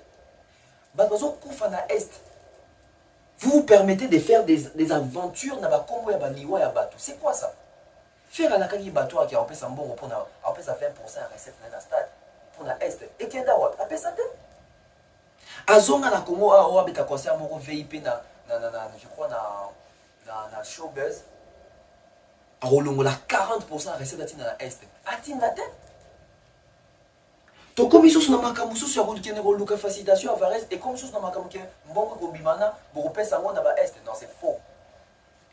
Vous vous permettez de faire des aventures dans la combo ya niwa ya bateau. C'est quoi ça? Faire un akagi bateau qui a fait un bon pour na après ça 20% recette dans le stade pour la est et qui est d'avoir après ça azonga na Congo a beta concert moko VIP na je crois na showbuzz a rolongola 40% recette dans la est atinga te to comme ils sont dans makambo sur route qui ne roluka facilitation à Varese et comme ils sont dans makambo qui mbongo ko bimana pour repère ça na ba est non c'est faux.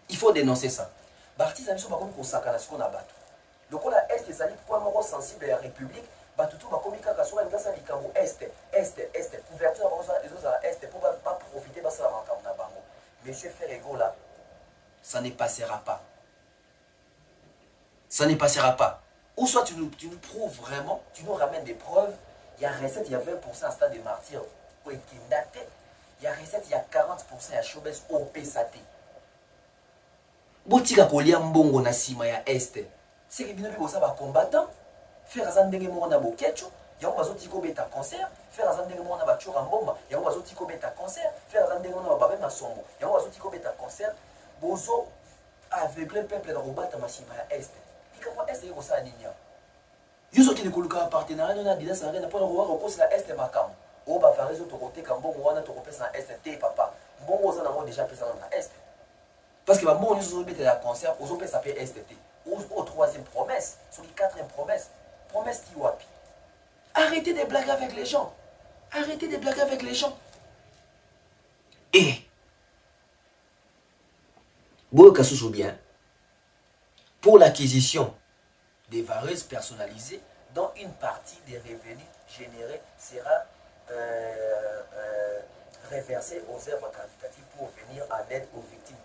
Il faut dénoncer ça. Bartis a mis par contre ko sakana ce qu'on a battu. Le ko la est ezali pour moko sensible à la République batutu ba komika ka soka ngasa likambo est couverture ba les autres à est pour pas profiter ba ça makambo na bango. Monsieur Ferrigola, ça ne passera pas. Ça ne passera pas. Ou soit tu nous prouves vraiment, tu nous ramènes des preuves. Il y a recette, il y a 20% à stade de martyr. Il y a recette, il y a 40% à showbiz au PSAT. Botika kolia mbongo na sima ya este. C'est que binobi kosa ba combattant. Faire azandenge mo na bokecho. Yango bazotiko beta concert. Faire azandenge mo na ba chura mbomba. Yango bazotiko beta concert. Faire azandenge mo na ba bema sombo. Yango bazotiko beta concert. Bozo aveugle peuple na robata masima ya este. Comment est-ce que ça a dit? Ils ont dit que le partenariat n'a pas de voir au poste la est makam. o ba Vares to côté quand bon wana to kopesa na est papa bon oza na déjà pesa na est parce que ba bon nous zo bete la concert ozo pesa pe est au troisième promesse sur les quatrième promesse ti wapi. Arrêtez de blaguer avec les gens. Arrêtez de blaguer avec les gens. Et Boyoka sous bien pour l'acquisition des vareuses personnalisées dont une partie des revenus générés sera reversée aux œuvres caritatives pour venir en aide aux victimes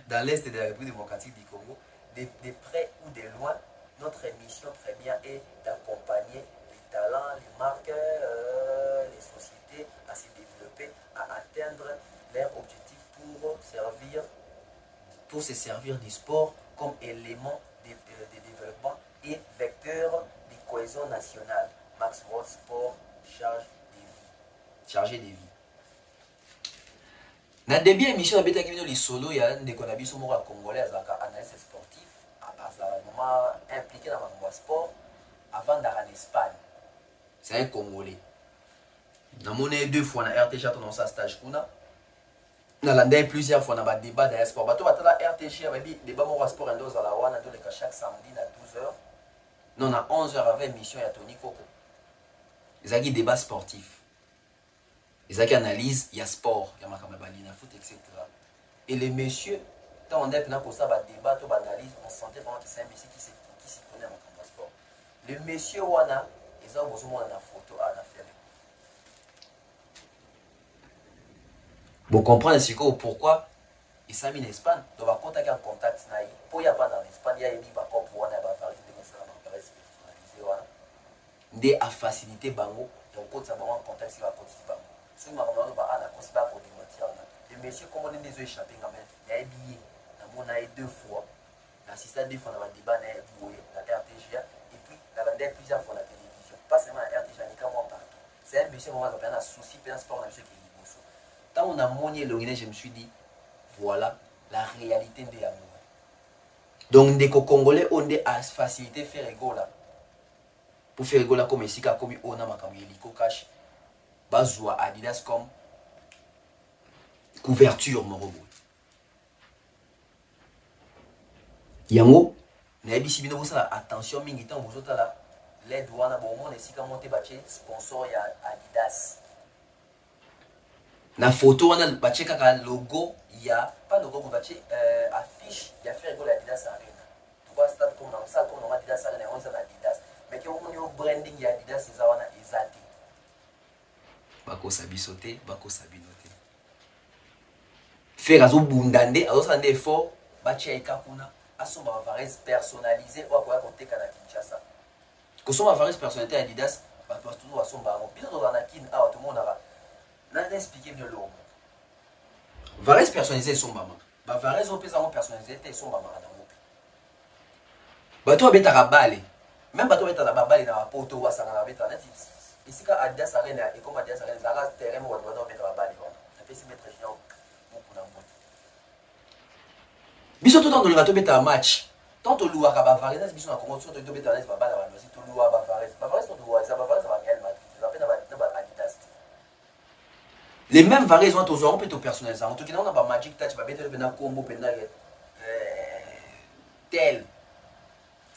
dans l'Est de la République démocratique du Congo, de près ou de loin, notre mission première est d'accompagner les talents, les marques, les sociétés à se développer, à atteindre leurs objectifs pour se servir du sport comme élément de développement et vecteur de cohésion nationale. Max World Sport chargé des vies. Dans le début de l'émission, il y a des solo, il y a des Congolais, des analystes sportifs, impliqués dans le sport avant d'aller en Espagne. C'est un Congolais. Dans mon 2 fois, on a RTG dans sa stage. On a plusieurs fois, on a des débats dans le sport. On a RTG, on a des débats dans le sport chaque samedi à 12h. Non, à 11h avec émission, il y a Tony Coco. Ils ont des débats sportifs. Ils ont des analyses, il y a sport, il y a foot, etc. Et les messieurs, quand on est pour ça, débat, on analyse, on sentait vraiment que c'est un monsieur qui s'y connaît en sport. Les messieurs, ils ont besoin de photo à la faire. Vous comprenez pourquoi ils sont mis en Espagne. Donc, on va contacter en contact. Pour y avoir dans l'Espagne, il y a des gens qui ont facilité bango. Donc, on va en contact avec bango. Si on a les messieurs, comme on est des échappés, il y a des billets. On a 2 fois. L'assistant 2 fois dans le débat, la RTGA. Et puis, on a plusieurs fois la télévision. Pas seulement la RTGA, mais quand même partout. C'est un monsieur qui a un souci, un sport, un monsieur qui est libre. Quand on a monié le Guinée, je me suis dit, voilà la réalité de l'amour. Donc, des Congolais ont des facilités faire rigoler. Pour faire rigoler comme ici, comme on a ma hélico cash. Bazoua Adidas comme couverture morobo. Yango, na bisi bino bosala attention mingi tant bozota la l'aide wana bon mon esika monter bache sponsor ya Adidas. Na photo wana bache kaka logo ya pas logo ko bache affiche ya faire rigoler Adidas Arena. Tu vois stade comme dans ça comme Adidas Arena on ça Adidas. Mais que on yo branding ya Adidas eza wana ezati. Bako sabi sauter, bako sabi noter. Faire azo bundande, azo sande effort, bache ekakuna, aso ma varese personnalisé ou quoi côté kana Kinshasa. Que son varese personnalité Adidas, ba toujours aso ba mo. Biso dans la kin a tout monde a. Na expliquer bien l'homme. Varese personnalisé son mama. Ba varese au pesa mo personnalisé te son mama na mo. Ba to beta rabale. Même ba to beta la babale na poto wa sanga beta na ici quand Adidas Arena et comme Adidas Arena ça reste terrain où on doit mettre la balle ça peut se mettre géant beaucoup dans le biso tout dans le bateau mettre un match tant to loua ka Bavares biso na Congo to to mettre la balle là aussi to loua Bavares to loua ça Bavares ça va Real Madrid ça peine na Adidas les mêmes Vares ont aux on peut to personnaliser en tout cas on a pas Magic Touch va mettre le na combo penda tel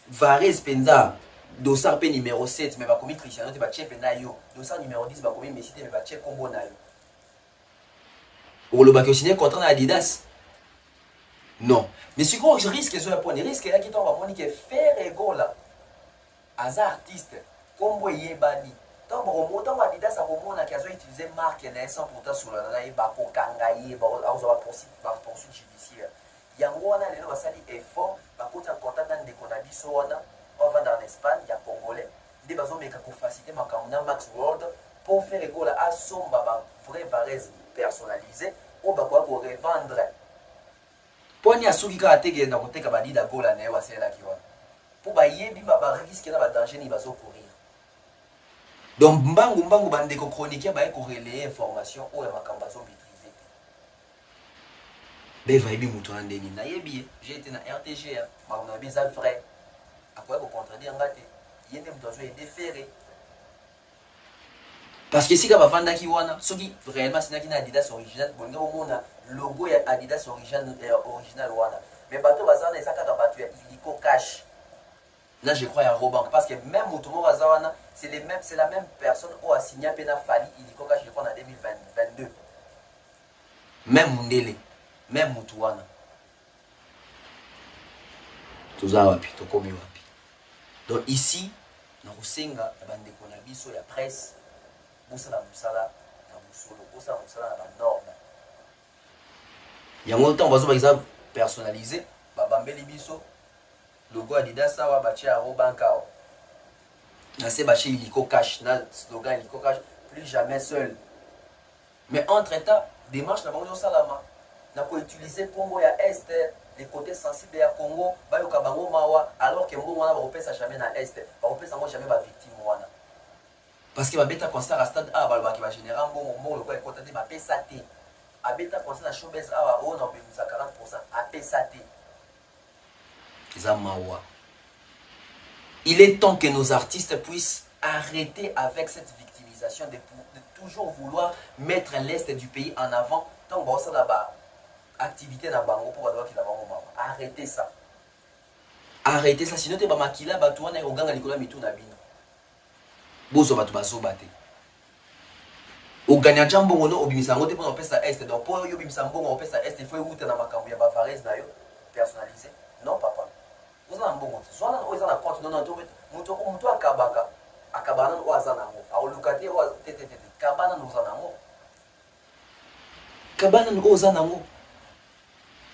Vares penza dossard P numéro 7 mais va commis Cristiano te va check nayo dossard numéro 10 va commis Messi te va check combo nayo ou le bac signé contrat Adidas non mais si gros risque que pour les risques là qui tombe va monique faire ego là as artiste combo yebani tant bon tant Adidas a bon na kazo utiliser marque na 100% sur la na ba ko kangaye ba on va poursuite judiciaire yango wana lelo basali effort ba kota contact dans des konabiso wana on va dans l'Espagne, il y a Congolais, des bases qui ont facilité ma Max World pour faire école à son vrai varese personnalisé ou pour revendre. Pour n'y a souki ka tege na kote ka badi da gola na wa sela ki wa. Pour ba yebi ba risque na ba danger ni bazo courir. Donc mbangu bande ko chroniquer ba ko relayer information ou ya makamba zo maîtriser. Be va yebi mutu na ndeni na yebi j'ai été na RTG ma na bizal vrai. À quoi vous contredire en gâté? il y a des ferrés. Parce que si tu as vendu qui wana, ce qui réellement c'est une Adidas original, bon le logo est Adidas original wana. Mais bateau bazana et ça quand bateau illico cash. Là je crois à Robank parce que même Motomo Bazawana, c'est la même personne où a signé Pena Fali illico cash je crois en 2022. Même Mundele, même Mutuwana. Tout ça wapi, to komi wapi. Donc ici, na Rusenga, na bande konabiso ya presse. Musala musala na musolo musala musala na norme yango temps bazo ba personnalisé babambeli biso logo Adidas awa bachi a Robankao na se bachi illico cash na slogan illico cash plus jamais seul mais entre temps démarche na bango salama na ko utiliser Congo ya Est les côtés sensibles ya Congo bayoka bango mawa alors que mbongo wana ba kopesa jamais na Est ba kopesa ngo jamais ba victime wana. Parce que babeta concert à stade A balba qui va générer un bon moment le quoi est contenté ba PSAT abeta concert à showbiz A on a obtenu 40% à PSAT Zamawa. Il est temps que nos artistes puissent arrêter avec cette victimisation de toujours vouloir mettre l'Est du pays en avant tant que ça là-bas activité dans bango pour avoir qui là bango arrêtez ça sinon tu vas makila batouana et oganga likola mitu na bino bozo batu bazobate oganya jambo ngono obimisa ngote pour pesa Est donc pour yo bimisa mbongo pesa Est il faut outer na makambo ya bavarez na yo personnalisé non papa vous en mbongo soit on na compte non to muto akabana o azana ngo aolukate o tete kabana no azana ngo kabana no azana ngo.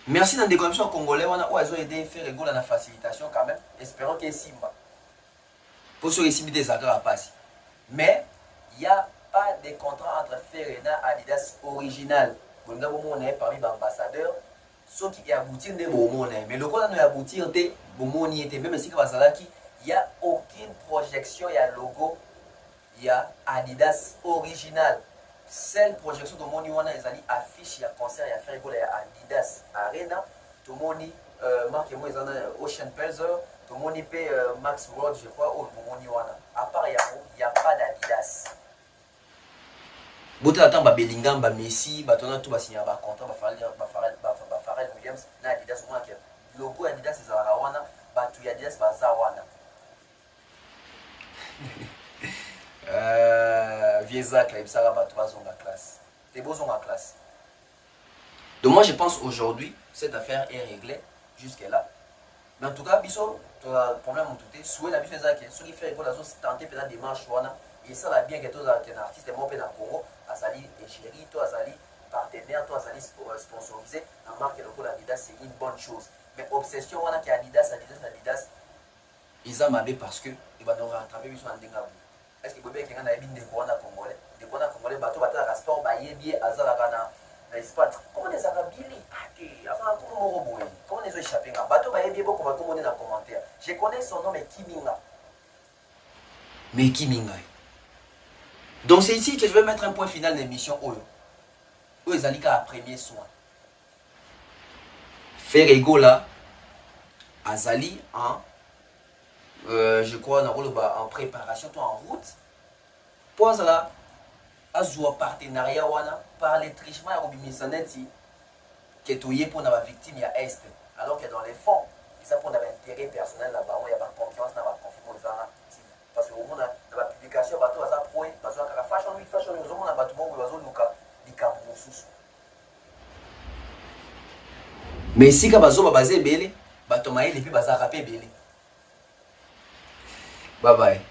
Merci dans des commissions congolais on a aidé faire rigoler la facilitation quand même espérons que Simba pour ceux qui sont des accords à passer. Mais il n'y a pas de contrat entre Ferena et Adidas original. On est parmi les ambassadeurs. Ceux qui aboutissent de Bomone. Mais le cas de aboutir de Bomone était même si il n'y a aucune projection, il y a logo, il y a Adidas original. Seule projection de Moni Wana est affiche, il y a concert, il y a fait rigoler Adidas Arena. Tout le monde marque moi Ocean Pelzer. Tout le monde paie Max World, je crois, au Moni Wana. À part Yahoo, il n'y a pas d'Adidas. Boté attend Bellingham, Messi, Batona tout va signer un contrat, Pharrell Williams, na Adidas au moins que logo Adidas c'est Zarawana, Batu Adidas Bazawana. Viezak là, il s'arrête Batu Bazonga classe. T'es beau en classe. Donc moi je pense aujourd'hui cette affaire est réglée jusqu'à là. Mais en tout cas, biso, tu as un problème tout est souhait la vie fait ça que ceux qui fait la zone tenter peut-être démarche wana et ça va bien que toi un artiste mon pays dans Congo à sali et chéri toi sali partenaire toi sali sponsorisé en marque le pour Adidas c'est une bonne chose mais obsession wana que Adidas ils ont mabé parce que ils vont nous rattraper biso en dengabu est-ce que bébé qui en a bien des congolais bateau battre sport ba yebie azala kana comment les arabili avant comment les échappés bateau ba yebie beaucoup va commander dans commentaire je connais son nom mais Kiminga. Donc c'est ici que je vais mettre un point final de l'émission Oyo. Oyo Zalika a premier soin. Faire ego là, Azali en je crois en préparation, toi en route. Pour ça, Azua partenariat wana par les trichements à Robimisaneti qui est touillé pour la victime à Est. Alors que dans les fonds, ça pour avoir intérêt personnel là-bas, il y a pas confiance, il y a pas confiance. Parce que au monde dans la publication bateau baza point parce que la fashion nous on a bateau bon bazo luka likambo mususu mais si ka bazo basé belé bato maïli puis baza rapé belé bye bye.